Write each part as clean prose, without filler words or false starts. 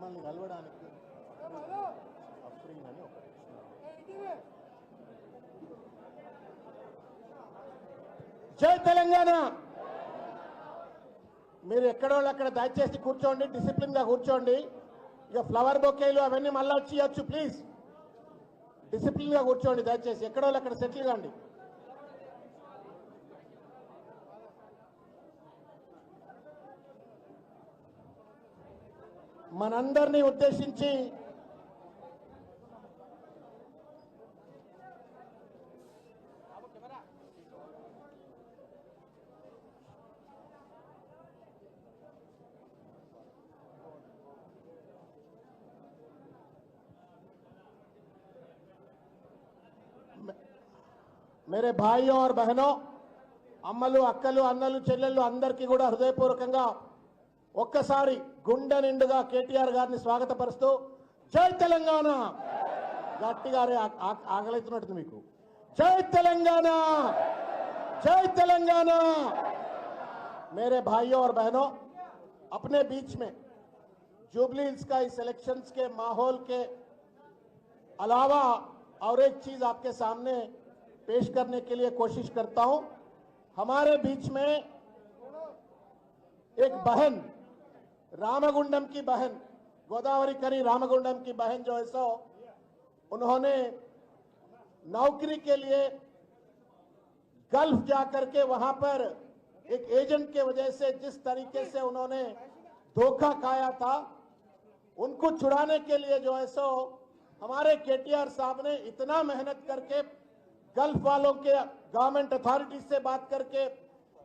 మమ్మల్ని కలవడానికి అఫ్రీన్ అని ఒక జై తెలంగాణ. మీరు ఎక్కడోళ్ళు అక్కడ దయచేసి కూర్చోండి, డిసిప్లిన్ గా కూర్చోండి. ఇక ఫ్లవర్ బొకేలు అవన్నీ మళ్ళీ వచ్చి ఇవ్వచ్చు. ప్లీజ్ డిసిప్లిన్ గా కూర్చోండి దయచేసి, ఎక్కడోళ్ళు అక్కడ సెటిల్ కాండి. మనందరినీ ఉద్దేశించి मेरे भाइयों और बहनों, అమ్మలు అక్కలు అన్నలు చెల్లెళ్ళు అందరికీ కూడా హృదయపూర్వకంగా ఒక్కసారి గుండె నిండుగా కేటీఆర్ గారిని స్వాగతపరుస్తూ జై తెలంగాణ గట్టిగా ఆగలైతున్నట్టు మీకు. జై తెలంగాణ, జై తెలంగాణ. मेरे भाइयों और बहनों, अपने बीच में जुबली हिल्स का इस इलेक्शंस के माहौल के अलावा और एक चीज आपके सामने पेश करने के लिए कोशिश करता हूं. हमारे बीच में एक बहन, रामगुंडम की बहन, गोदावरी करी रामगुंडम की बहन जो है सो उन्होंने नौकरी के लिए गल्फ जाकर के वहां पर एक एजेंट के वजह से जिस तरीके से उन्होंने धोखा खाया था, उनको छुड़ाने के लिए जो है सो हमारे केटीआर साहब ने इतना मेहनत करके गल्फ वालों के गवर्नमेंट अथॉरिटीज से बात करके,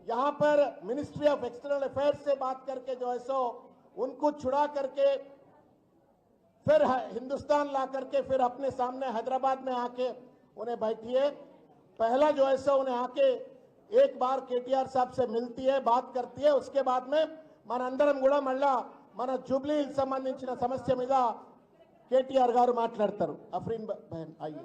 यहां पर मिनिस्ट्री ऑफ एक्सटर्नल अफेयर्स से बात करके जो है सो उनको छुड़ा करके फिर हिंदुस्तान ला करके फिर अपने सामने हैदराबाद में आके उन्हें बैठिए. पहला जो है सो उन्हें आके एक बार केटीआर साहब से मिलती है, बात करती है. उसके बाद में मन अंदरम కూడా మళ్ళా మన జూబ్లీ హిల్స్ సంబంధించిన సమస్య మీద కేటీఆర్ గారు మాట్లాడతారు. అఫ్రీన్ బహన్ आइए.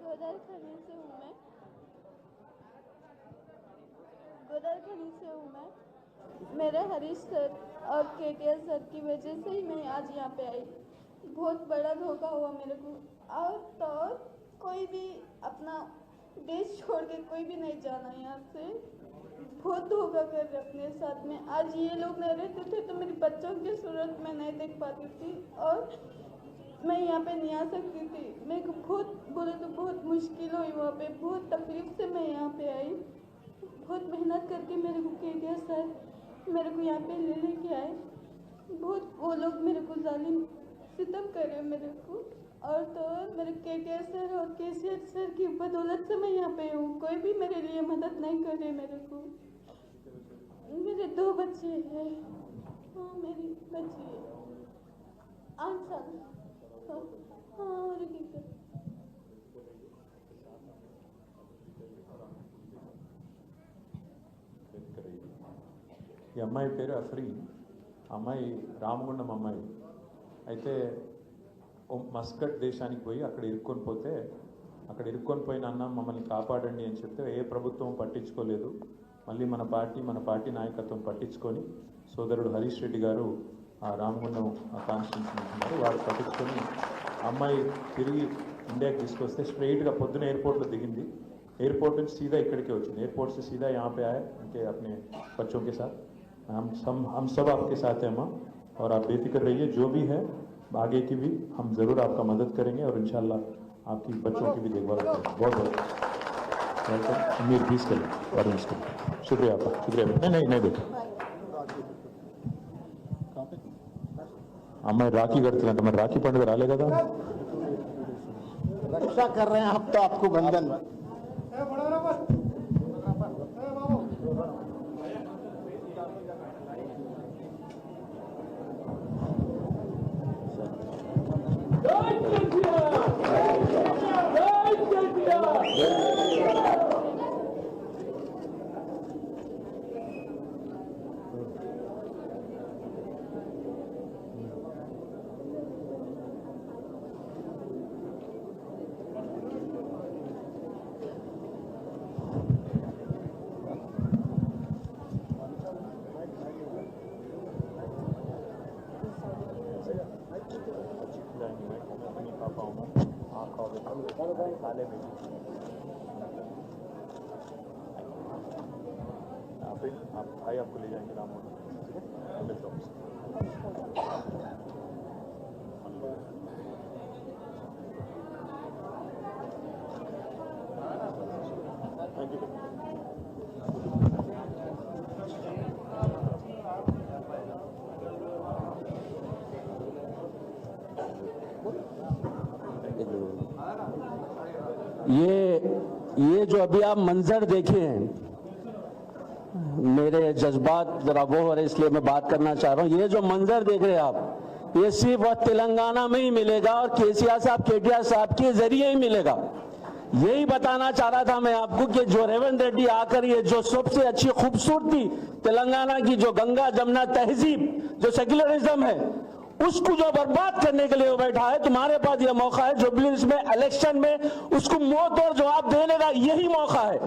गोदावरी से हूँ मैं, गोदावरी से हूँ मैं. मेरे हरीश सर और केटीआर सर की वजह से ही मैं आज यहाँ पे आई. बहुत बड़ा धोखा हुआ मेरे को. और तो कोई भी अपना देश छोड़ के कोई भी नहीं जाना यहाँ से. बहुत धोखा कर रहे अपने साथ में. आज ये लोग नहीं रहते थे तो मेरे बच्चों की सूरत में नहीं देख पाती थी और मैं यहाँ पे नहीं आ सकती थी. मेरे को बहुत बोले तो बहुत मुश्किल हुई वहाँ पे. बहुत तकलीफ से मैं यहाँ पे आई. बहुत मेहनत करके मेरे को केटीआर सर मेरे को यहाँ पे लेके आए. बहुत वो लोग मेरे को जालिम सितम करे मेरे को. और तो मेरे केटीआर सर और केसीआर सर की बदौलत से मैं यहाँ पे हूँ. कोई भी मेरे लिए मदद नहीं करे मेरे को. मेरे 2 बच्चे हैं. हाँ मेरी बच्ची है 8 साल. हाँ और ఈ అమ్మాయి పేరు అఫ్రీన్. అమ్మాయి రామగుండం అమ్మాయి అయితే మస్కట్ దేశానికి పోయి అక్కడ ఇరుక్కొని పోయిన అన్న మమ్మల్ని కాపాడండి అని చెప్తే ఏ ప్రభుత్వం పట్టించుకోలేదు. మళ్ళీ మన పార్టీ నాయకత్వం పట్టించుకొని సోదరుడు హరీష్ రెడ్డి గారు ఆ రామగుండం కాన్స్టిట్యూన్సీ ఉంటున్నారు, వారు పట్టించుకొని అమ్మాయి తిరిగి ఇండియాకి తీసుకొస్తే స్ట్రైట్గా పొద్దున ఎయిర్పోర్ట్లో దిగింది. एयरपोर्ट में सीधा इकड़ के వచ్చింది. एयरपोर्ट से सीधा यहाँ पे आए उनके अपने बच्चों के साथ. हम सब आपके साथ हैं माँ, और आप बेफिक्र रहिए. जो भी है आगे की भी हम ज़रूर आपका मदद करेंगे और इंशाल्लाह आपकी बच्चों की भी देखभाल करेंगे. बहुत बहुत वेलकम. अमीर प्लीज करें और शुक्रिया आपका. शुक्रिया. नहीं बेटा अम्मा राखी करते हैं. मैं राखी पंडित राले का था. रक्षा कर रहे हैं आप तो आपको बंधन. जय आप भाई आपको ले जाएंगे राम ठीक है मिलता हूँ थैंक यू ये जो अभी आप मंजर देखे हैं, मेरे जज्बात जरा वो हो रहे इसलिए मैं बात करना चाह रहा हूं। ये जो मंजर देख रहे हैं आप, ये सिर्फ और तेलंगाना में ही मिलेगा और केसीआर साहब, केटीआर साहब के जरिए ही मिलेगा। यही बताना चाह रहा था मैं आपको कि जो रेवंत रेड्डी आकर ये जो सबसे अच्छी खूबसूरती तेलंगाना की जो गंगा जमुना तहजीब, जो सेक्युलरिज्म है, उसको जो बर्बाद करने के लिए वो बैठा है, तुम्हारे पास यह मौका है जुबली में इलेक्शन में उसको मुंह तोड़ जवाब देने का यही मौका है।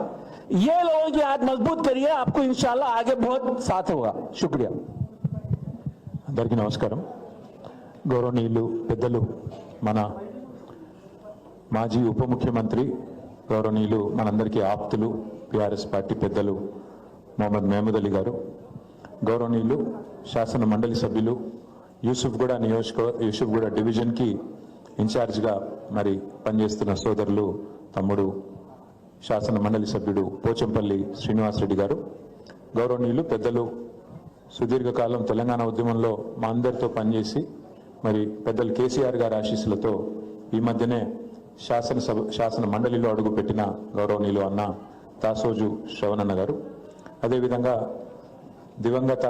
ये लोगों की हाथ मजबूत करिए, आपको इंशाल्लाह आगे बहुत साथ होगा। शुक्रिया। అందరికీ నమస్కారం। గౌరవనీయులు పెద్దలు మన మాజీ ఉప ముఖ్యమంత్రి గౌరవనీయులు మనందరికీ ఆప్తులు టీఆర్ఎస్ పార్టీ పెద్దలు మొహమ్మద్ మహమూద్ అలీ గారు, గౌరవనీయులు శాసన మండలి సభ్యులు యూసుఫ్గూడ డివిజన్కి ఇన్ఛార్జ్గా మరి పనిచేస్తున్న సోదరులు తమ్ముడు శాసన మండలి సభ్యుడు పోచంపల్లి శ్రీనివాసరెడ్డి గారు, గౌరవనీయులు పెద్దలు సుదీర్ఘకాలం తెలంగాణ ఉద్యమంలో మా అందరితో పనిచేసి మరి పెద్దలు కేసీఆర్ గారి ఆశీస్సులతో ఈ మధ్యనే శాసన మండలిలో అడుగుపెట్టిన గౌరవనీయులు అన్న దాసోజు శ్రవణన్న గారు, అదేవిధంగా దివంగత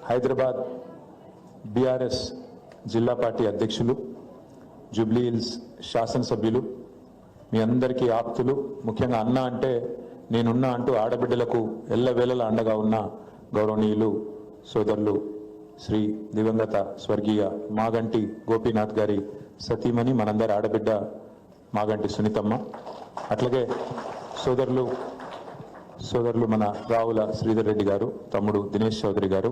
హైదరాబాద్ బీఆర్ఎస్ జిల్లా పార్టీ అధ్యక్షులు, జూబ్లీ హిల్స్ శాసనసభ్యులు, మీ అందరికీ ఆప్తులు, ముఖ్యంగా అన్న అంటే నేనున్నా అంటూ ఆడబిడ్డలకు ఎల్లవేళలా అండగా ఉన్న గౌరవనీయులు సోదరులు శ్రీ దివంగత స్వర్గీయ మాగంటి గోపీనాథ్ గారి సతీమణి మనందరి ఆడబిడ్డ మాగంటి సునీతమ్మ, అట్లాగే సోదరులు మన రావుల శ్రీధర్ రెడ్డి గారు, తమ్ముడు దినేష్ చౌదరి గారు,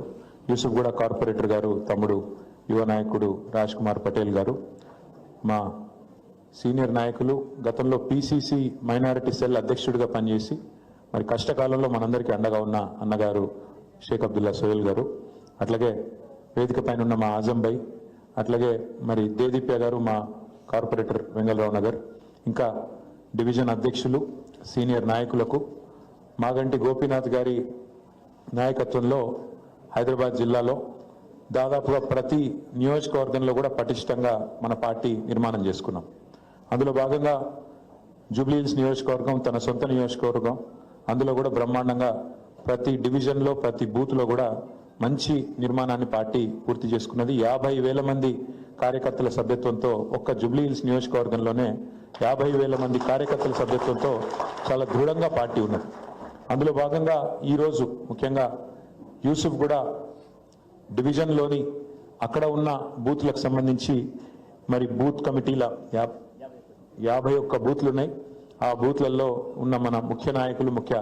యూసుఫ్గూడ కార్పొరేటర్ గారు తమ్ముడు యువ నాయకుడు రాజ్ కుమార్ పటేల్ గారు, మా సీనియర్ నాయకులు, గతంలో పిసిసి మైనారిటీ సెల్ అధ్యక్షుడిగా పనిచేసి మరి కష్టకాలంలో మనందరికీ అండగా ఉన్న అన్నగారు షేక్ అబ్దుల్లా సోయల్ గారు, అట్లాగే వేదిక పైన ఉన్న మా ఆజం భాయ్, అట్లాగే మరి దేదీప్య గారు మా కార్పొరేటర్ వెంగళరావు నగర్, ఇంకా డివిజన్ అధ్యక్షులు సీనియర్ నాయకులకు, మాగంటి గోపీనాథ్ గారి నాయకత్వంలో హైదరాబాద్ జిల్లాలో దాదాపుగా ప్రతి నియోజకవర్గంలో కూడా పటిష్టంగా మన పార్టీ నిర్మాణం చేసుకున్నాం. అందులో భాగంగా జూబ్లీ హిల్స్ నియోజకవర్గం తన సొంత నియోజకవర్గం, అందులో కూడా బ్రహ్మాండంగా ప్రతి డివిజన్లో ప్రతి బూత్లో కూడా మంచి నిర్మాణాన్ని పార్టీ పూర్తి చేసుకున్నది. 50,000 మంది కార్యకర్తల సభ్యత్వంతో ఒక్క జూబ్లీ హిల్స్ నియోజకవర్గంలోనే 50,000 మంది కార్యకర్తల సభ్యత్వంతో చాలా దృఢంగా పార్టీ ఉన్నది. అందులో భాగంగా ఈరోజు ముఖ్యంగా యూసుఫ్గూడ డివిజన్లోని అక్కడ ఉన్న బూత్లకు సంబంధించి మరి బూత్ కమిటీల 51 బూత్లు ఉన్నాయి. ఆ బూత్లలో ఉన్న మన ముఖ్య నాయకులు, ముఖ్య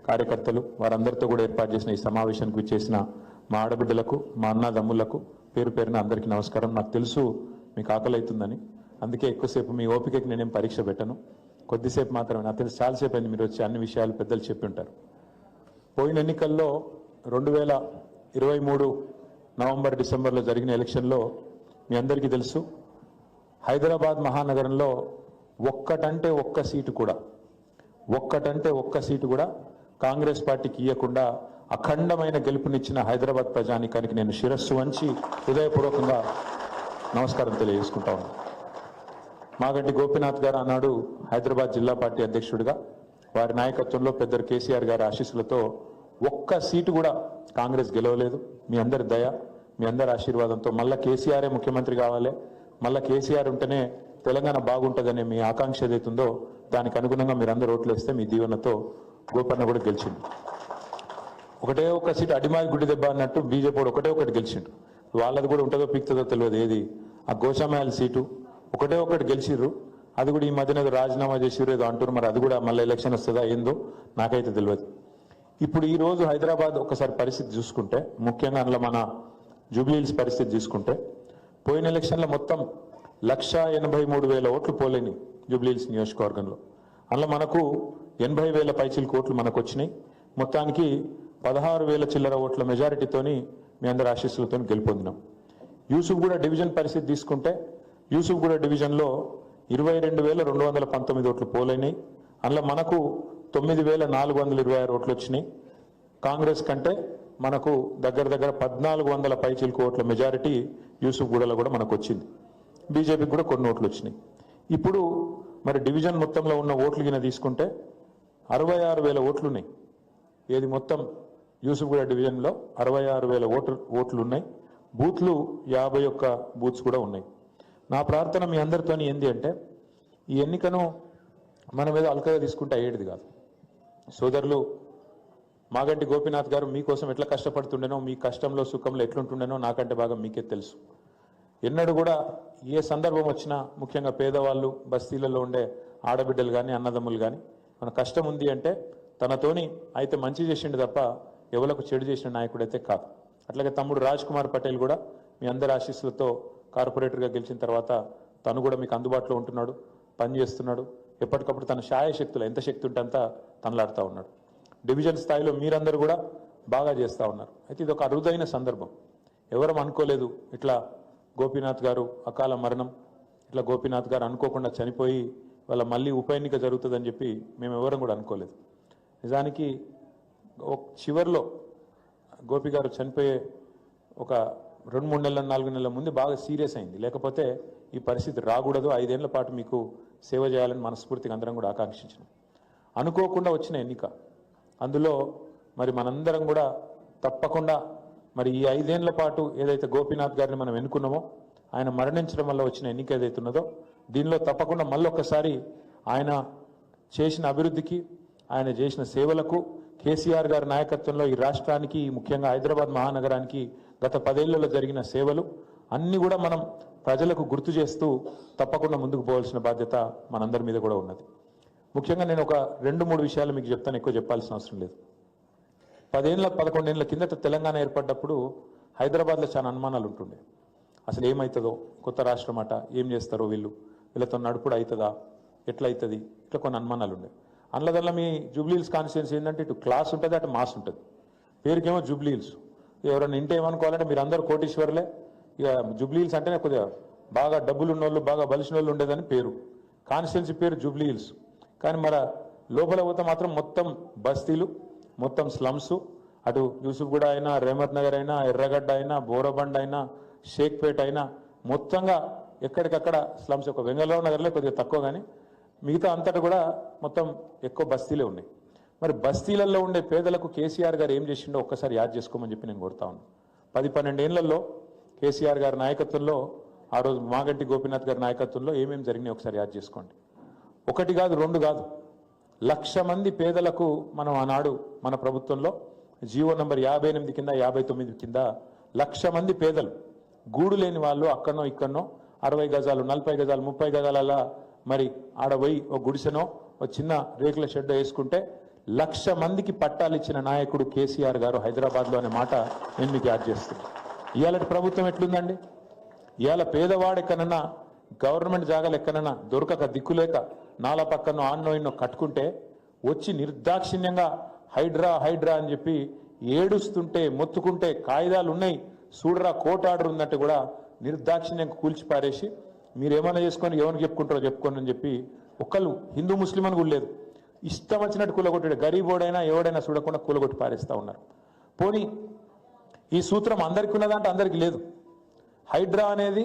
కార్యకర్తలు, వారందరితో కూడా ఏర్పాటు చేసిన ఈ సమావేశానికి విచ్చేసిన మా ఆడబిడ్డలకు, మా అన్నదమ్ములకు పేరు పేరున అందరికీ నమస్కారం. నాకు తెలుసు మీకు ఆకలి అవుతుందని, అందుకే ఎక్కువసేపు మీ ఓపికకి నేనేం పరీక్ష పెట్టను, కొద్దిసేపు మాత్రమే. నాకు తెలుసు చాలాసేపు అయింది మీరు వచ్చి అన్ని విషయాలు పెద్దలు చెప్పి ఉంటారు. పోయిన ఎన్నికల్లో 2023 నవంబర్ డిసెంబర్లో జరిగిన ఎలక్షన్లో మీ అందరికీ తెలుసు, హైదరాబాద్ మహానగరంలో ఒక్కటంటే ఒక్క సీటు కూడా కాంగ్రెస్ పార్టీకి ఇవ్వకుండా అఖండమైన గెలుపునిచ్చిన హైదరాబాద్ ప్రజానీకానికి నేను శిరస్సు వంచి హృదయపూర్వకంగా నమస్కారం తెలియజేసుకుంటా ఉన్నాను. మాగంటి గోపీనాథ్ గారు ఆనాడు హైదరాబాద్ జిల్లా పార్టీ అధ్యక్షుడిగా, వారి నాయకత్వంలో పెద్దలు కేసీఆర్ గారి ఆశీస్సులతో ఒక్క సీటు కూడా కాంగ్రెస్ గెలవలేదు. మీ అందరి దయ, మీ అందరి ఆశీర్వాదంతో మళ్ళా కేసీఆరే ముఖ్యమంత్రి కావాలి, మళ్ళా కేసీఆర్ ఉంటేనే తెలంగాణ బాగుంటుందనే మీ ఆకాంక్ష ఏదైతుందో దానికి అనుగుణంగా మీరందరూ ఓట్లు వేస్తే మీ దీవెనతో గోపన్న కూడా గెలిచిండు. ఒకటే ఒక్క సీటు అడిమాది గుడ్డి దెబ్బ అన్నట్టు బీజేపీ ఒకటే ఒకటి గెలిచిండు. వాళ్ళది కూడా ఉంటుందో పీక్తుందో తెలియదు. ఏది ఆ గోషామాయల సీటు ఒకటే ఒకటి గెలిచిర్రు, అది కూడా ఈ మధ్యన ఏదో రాజీనామా చేసిర్రు ఏదో అంటారు, మరి అది కూడా మళ్ళీ ఎలక్షన్ వస్తుందా ఏందో నాకైతే తెలియదు. ఇప్పుడు ఈ రోజు హైదరాబాద్ ఒకసారి పరిస్థితి చూసుకుంటే, ముఖ్యంగా అందులో మన జూబ్లీ హిల్స్ పరిస్థితి చూసుకుంటే, పోయిన ఎలక్షన్లో మొత్తం 1,83,000 ఓట్లు పోలేని జూబ్లీహిల్స్ నియోజకవర్గంలో. అందులో మనకు 80,000 పైచిల్ కోట్లు మనకు వచ్చినాయి. మొత్తానికి 16,000 చిల్లర ఓట్ల మెజారిటీతోని మీ అందరి ఆశీస్సులతో గెలుపొందినాం. యూసుఫ్గూడ డివిజన్ పరిస్థితి తీసుకుంటే యూసుఫ్గూడ డివిజన్లో 22,219 ఓట్లు పోలైనాయి. అందులో మనకు 9,426 ఓట్లు వచ్చినాయి. కాంగ్రెస్ కంటే మనకు దగ్గర 1400 పైచిల్కు ఓట్ల మెజారిటీ యూసుఫ్గూడలో కూడా మనకు వచ్చింది. బీజేపీకి కూడా కొన్ని ఓట్లు వచ్చినాయి. ఇప్పుడు మరి డివిజన్ మొత్తంలో ఉన్న ఓట్లు కింద తీసుకుంటే 66,000 ఓట్లున్నాయి. ఏది మొత్తం యూసుఫ్గూడ డివిజన్లో 66,000 ఓట్లు ఉన్నాయి. బూత్లు 51 బూత్స్ కూడా ఉన్నాయి. నా ప్రార్థన మీ అందరితోని ఏంది అంటే, ఈ ఎన్నికను మనం ఏదో అల్కగా తీసుకుంటే అయ్యేది కాదు. సోదరులు మాగంటి గోపీనాథ్ గారు మీకోసం ఎట్లా కష్టపడుతుండేనో, మీ కష్టంలో సుఖంలో ఎట్లుంటుండేనో నాకంటే బాగా మీకే తెలుసు. ఎన్నడూ కూడా ఏ సందర్భం వచ్చినా, ముఖ్యంగా పేదవాళ్ళు, బస్తీలలో ఉండే ఆడబిడ్డలు కానీ అన్నదమ్ములు కానీ, మన కష్టం ఉంది అంటే తనతోని అయితే మంచి చేసిండు తప్ప ఎవరికి చెడు చేసిన నాయకుడు అయితే కాదు. అట్లాగే తమ్ముడు రాజ్ కుమార్ పటేల్ కూడా మీ అందరి ఆశీస్సులతో కార్పొరేటర్గా గెలిచిన తర్వాత తను కూడా మీకు అందుబాటులో ఉంటున్నాడు, పనిచేస్తున్నాడు. ఎప్పటికప్పుడు తన శాయశక్తులు ఎంత శక్తి ఉంటే అంతా తనలాడుతూ ఉన్నాడు. డివిజన్ స్థాయిలో మీరందరూ కూడా బాగా చేస్తూ ఉన్నారు. అయితే ఇది ఒక అరుదైన సందర్భం. ఎవరం అనుకోలేదు ఇట్లా గోపీనాథ్ గారు అకాల మరణం, ఇట్లా గోపీనాథ్ గారు అనుకోకుండా చనిపోయి వాళ్ళ మళ్ళీ ఉప ఎన్నిక జరుగుతుందని చెప్పి మేము ఎవరం కూడా అనుకోలేదు. నిజానికి చివరిలో గోపి గారు చనిపోయే ఒక 2-3 నెలల 4 నెలల ముందు బాగా సీరియస్ అయింది. లేకపోతే ఈ పరిస్థితి రాకూడదు, 5 ఏళ్ల పాటు మీకు సేవ చేయాలని మనస్ఫూర్తిగా అందరం కూడా ఆకాంక్షించినాం. అనుకోకుండా వచ్చిన ఎన్నిక, అందులో మరి మనందరం కూడా తప్పకుండా మరి ఈ 5 ఏళ్ల పాటు ఏదైతే గోపీనాథ్ గారిని మనం ఎన్నుకున్నామో, ఆయన మరణించడం వల్ల వచ్చిన ఎన్నిక ఏదైతే ఉన్నదో, దీనిలో తప్పకుండా మళ్ళొక్కసారి ఆయన చేసిన అభివృద్ధికి, ఆయన చేసిన సేవలకు, కేసీఆర్ గారి నాయకత్వంలో ఈ రాష్ట్రానికి, ముఖ్యంగా హైదరాబాద్ మహానగరానికి గత 10 ఏళ్లలో జరిగిన సేవలు అన్నీ కూడా మనం ప్రజలకు గుర్తు చేస్తూ తప్పకుండా ముందుకు పోవాల్సిన బాధ్యత మనందరి మీద కూడా ఉన్నది. ముఖ్యంగా నేను ఒక 2-3 విషయాలు మీకు చెప్తాను, ఎక్కువ చెప్పాల్సిన అవసరం లేదు. 11 ఏళ్ల కిందట తెలంగాణ ఏర్పడ్డప్పుడు హైదరాబాద్లో చాలా అనుమానాలు ఉంటుండే. అసలు ఏమవుతుందో, కొత్త రాష్ట్రం అట, ఏం చేస్తారో వీళ్ళతో నడుపుడు అవుతుందా, ఎట్లయితుంది, ఇట్లా కొన్ని అనుమానాలు ఉండే. అందులో మీ జూబ్లీహిల్స్ కాన్స్టిట్యున్సీ ఏంటంటే ఇటు క్లాస్ ఉంటుంది, అటు మాస్ ఉంటుంది. పేరుకేమో జూబ్లీహిల్స్. ఎవరైనా ఇంటే ఏమనుకోవాలంటే మీరు అందరూ కోటీశ్వర్లే, ఇక జూబ్లీహిల్స్ అంటేనే కొద్దిగా బాగా డబ్బులు ఉన్నోళ్ళు, బాగా బలిసిన వాళ్ళు ఉండేదని పేరు. కాన్స్టిట్యున్సీ పేరు జూబ్లీహిల్స్. కానీ మరి లోపల పోతే మాత్రం మొత్తం బస్తీలు, మొత్తం స్లమ్స్, అటు యూసుఫ్గూడ అయినా, రేమత్ నగర్ అయినా, ఎర్రగడ్డ అయినా, బోరబండ అయినా, షేక్పేట్ అయినా, మొత్తంగా ఎక్కడికక్కడ స్లమ్స్. ఒక వెంగళరావు నగర్లో కొద్దిగా తక్కువ, కానీ మిగతా అంతటా కూడా మొత్తం ఎక్కువ బస్తీలే ఉన్నాయి. మరి బస్తీలలో ఉండే పేదలకు కేసీఆర్ గారు ఏం చేసిండో ఒక్కసారి యాద్ చేసుకోమని చెప్పి నేను కోరుతా ఉన్నాను. 10-12 ఏళ్లలో కేసీఆర్ గారి నాయకత్వంలో, ఆ రోజు మాగంటి గోపీనాథ్ గారి నాయకత్వంలో ఏమేమి జరిగినాయి ఒకసారి యాద్ చేసుకోండి. 1 కాదు, 2 కాదు, 1,00,000 మంది పేదలకు మనం ఆనాడు మన ప్రభుత్వంలో జీవో నంబర్ 58 కింద, 59 కింద 1,00,000 మంది పేదలు, గూడు లేని వాళ్ళు అక్కడనో ఇక్కడనో 60 గజాలు, 40 గజాలు, 30 గజాల మరి ఆడపోయి ఒక గుడిసెనో ఒక చిన్న రేకుల షెడ్ వేసుకుంటే 1,00,000 మందికి పట్టాలు ఇచ్చిన నాయకుడు కేసీఆర్ గారు హైదరాబాద్లో అనే మాట నేను మీకు యాద్ చేస్తున్నాను. ఇవాళ ప్రభుత్వం ఎట్లుందండి? ఇవాళ పేదవాడు ఎక్కడన్నా గవర్నమెంట్ జాగాలు ఎక్కడన్నా దొరకక, దిక్కులేక నాలా పక్కనో ఆన్నో ఇన్నో కట్టుకుంటే వచ్చి నిర్దాక్షిణ్యంగా హైడ్రా హైడ్రా అని చెప్పి ఏడుస్తుంటే, మొత్తుకుంటే, కాయిదాలు ఉన్నాయి, చూడరా కోర్టు ఆర్డర్ ఉందంటే కూడా నిర్దాక్షిణ్యంగా కూల్చిపారేసి మీరేమైనా చేసుకొని ఎవరికి చెప్పుకుంటారో చెప్పుకోండి అని చెప్పి ఒకళ్ళు హిందూ ముస్లిం అని కూడా లేదు, ఇష్టం వచ్చినట్టు కూలగొట్టాడు. గరీబోడైనా ఎవడైనా చూడకుండా కూలగొట్టి పారేస్తూ ఉన్నారు. పోనీ ఈ సూత్రం అందరికీ ఉన్నదంటే అందరికీ లేదు. హైడ్రా అనేది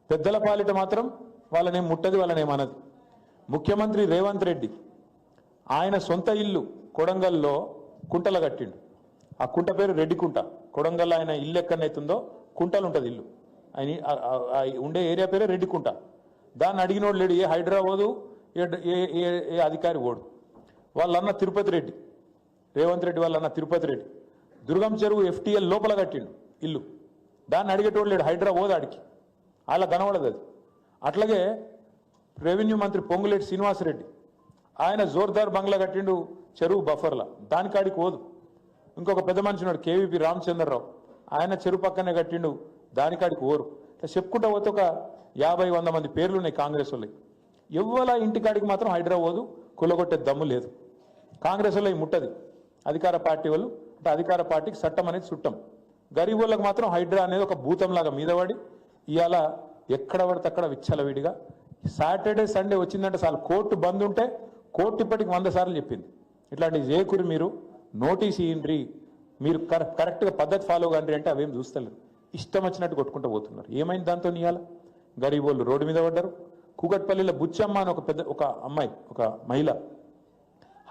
పెద్దల పాలిట మాత్రం వాళ్ళనేం ముట్టది, వాళ్ళనేమన్నది. ముఖ్యమంత్రి రేవంత్ రెడ్డి ఆయన సొంత ఇల్లు కొడంగల్లో కుంటల కట్టిండు. ఆ కుంట పేరు రెడ్డి కుంట. కొడంగల్ ఆయన ఇల్లు ఎక్కడైతుందో కుంటలు ఉంటుంది ఇల్లు, ఆయన ఉండే ఏరియా పేరే రెడ్డి కుంట. దాన్ని అడిగినోడు లేడు, ఏ హైడ్రా ఓదు, ఏ అధికారి ఓడు. వాళ్ళన్న తిరుపతి రెడ్డి, రేవంత్ రెడ్డి వాళ్ళన్న తిరుపతి రెడ్డి దుర్గం చెరువు FTL లోపల కట్టిండు ఇల్లు. దాన్ని అడిగేటోడు లేడు, హైడ్రా ఓదాడికి అలా కనబడదు అది. అట్లాగే రెవెన్యూ మంత్రి పొంగులేటి శ్రీనివాసరెడ్డి ఆయన జోర్దార్ బంగ్లా కట్టిండు చెరువు బఫర్లా, దానికాడికి ఓదు. ఇంకొక పెద్ద మనిషి ఉన్నాడు KVP రామచంద్రరావు, ఆయన చెరువు పక్కనే కట్టిండు, దానికాడికి ఓరు. ఇట్లా చెప్పుకుంటా పోతే ఒక 50-100 మంది పేర్లు ఉన్నాయి కాంగ్రెస్ వాళ్ళకి. ఎవ్వల ఇంటికాడికి మాత్రం హైదరాబాదు కులగొట్టే దమ్ము లేదు. కాంగ్రెస్ వాళ్ళు ముట్టది, అధికార పార్టీ వాళ్ళు అంటే అధికార పార్టీకి చట్టం అనేది చుట్టం. గరీబ్ వాళ్ళకి మాత్రం హైడ్రా అనేది ఒక భూతంలాగా మీద పడి ఇవాళ ఎక్కడ పడితే అక్కడ విచ్చలవిడిగా సాటర్డే సండే వచ్చిందంటే చాలు కోర్టు బంద్ ఉంటే కోర్టు ఇప్పటికి 100 సార్లు చెప్పింది ఇట్లాంటివి చేయకూరి, మీరు నోటీస్ ఇయ్యండి, మీరు కరెక్ట్గా పద్ధతి ఫాలో కండి అంటే అవేం చూస్తలేరు, ఇష్టం వచ్చినట్టు కొట్టుకుంటూ పోతున్నారు. ఏమైంది దాంతో ఇవాళ గరీబ్ వాళ్ళు రోడ్డు మీద పడ్డారు. కూకట్పల్లిలో బుచ్చమ్మ అని ఒక అమ్మాయి, ఒక మహిళ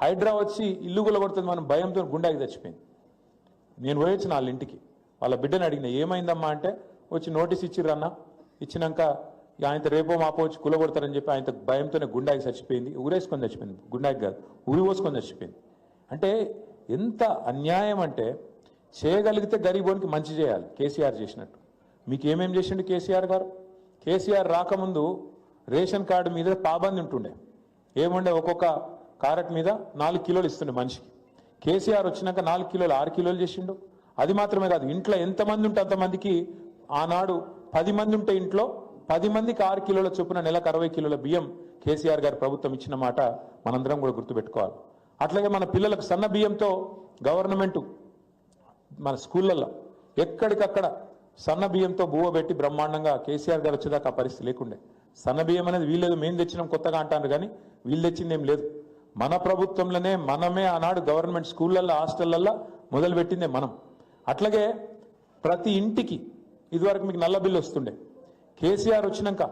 హైడ్రా వచ్చి ఇల్లు కొడుతుంది మనం భయంతో గుండాకి చచ్చిపోయింది. నేను పోయొచ్చిన వాళ్ళ ఇంటికి, వాళ్ళ బిడ్డని అడిగిన ఏమైందమ్మా అంటే వచ్చి నోటీస్ ఇచ్చిర్రన్న, ఇచ్చినాక ఆయనతో రేపో మాపో వచ్చి కులగొడతారని చెప్పి ఆయన భయంతోనే గుండాకి చచ్చిపోయింది. ఊరేసుకొని చచ్చిపోయింది, గుండాకి కాదు ఊరి పోసుకొని చచ్చిపోయింది. అంటే ఎంత అన్యాయం అంటే చేయగలిగితే గరీబోనికి మంచి చేయాలి, కేసీఆర్ చేసినట్టు. మీకు ఏమేం చేసిండు కేసీఆర్ గారు? కేసీఆర్ రాకముందు రేషన్ కార్డు మీద పాబంది ఉంటుండే, ఏముండే ఒక్కొక్క కారెట్ మీద 4 కిలోలు ఇస్తుండే మనిషికి. కేసీఆర్ వచ్చినాక 4 కిలోలు 6 కిలోలు చేసిండు. అది మాత్రమే కాదు, ఇంట్లో ఎంతమంది ఉంటే అంతమందికి ఆనాడు 10 మంది ఉంటే ఇంట్లో 10 మందికి 6 కిలోల చొప్పున నెలకు 60 కిలోల బియ్యం కేసీఆర్ గారు ప్రభుత్వం ఇచ్చిన మాట మనందరం కూడా గుర్తుపెట్టుకోవాలి. అట్లాగే మన పిల్లలకు సన్న బియ్యంతో గవర్నమెంట్ మన స్కూళ్ళల్లో ఎక్కడికక్కడ సన్న బియ్యంతో బువ్వ పెట్టి బ్రహ్మాండంగా కేసీఆర్ గారు వచ్చేదాకా ఆ పరిస్థితి లేకుండే. సన్న బియ్యం అనేది వీళ్ళేదో మేము తెచ్చినాం కొత్తగా అంటారు కానీ వీళ్ళు తెచ్చింది ఏం లేదు. మన ప్రభుత్వంలోనే మనమే ఆనాడు గవర్నమెంట్ స్కూళ్ళల్లో హాస్టళ్లల్లో మొదలు పెట్టిందే మనం. అట్లాగే ప్రతి ఇంటికి ఇదివరకు మీకు నల్ల బిల్లు వస్తుండే, కేసీఆర్ వచ్చినాక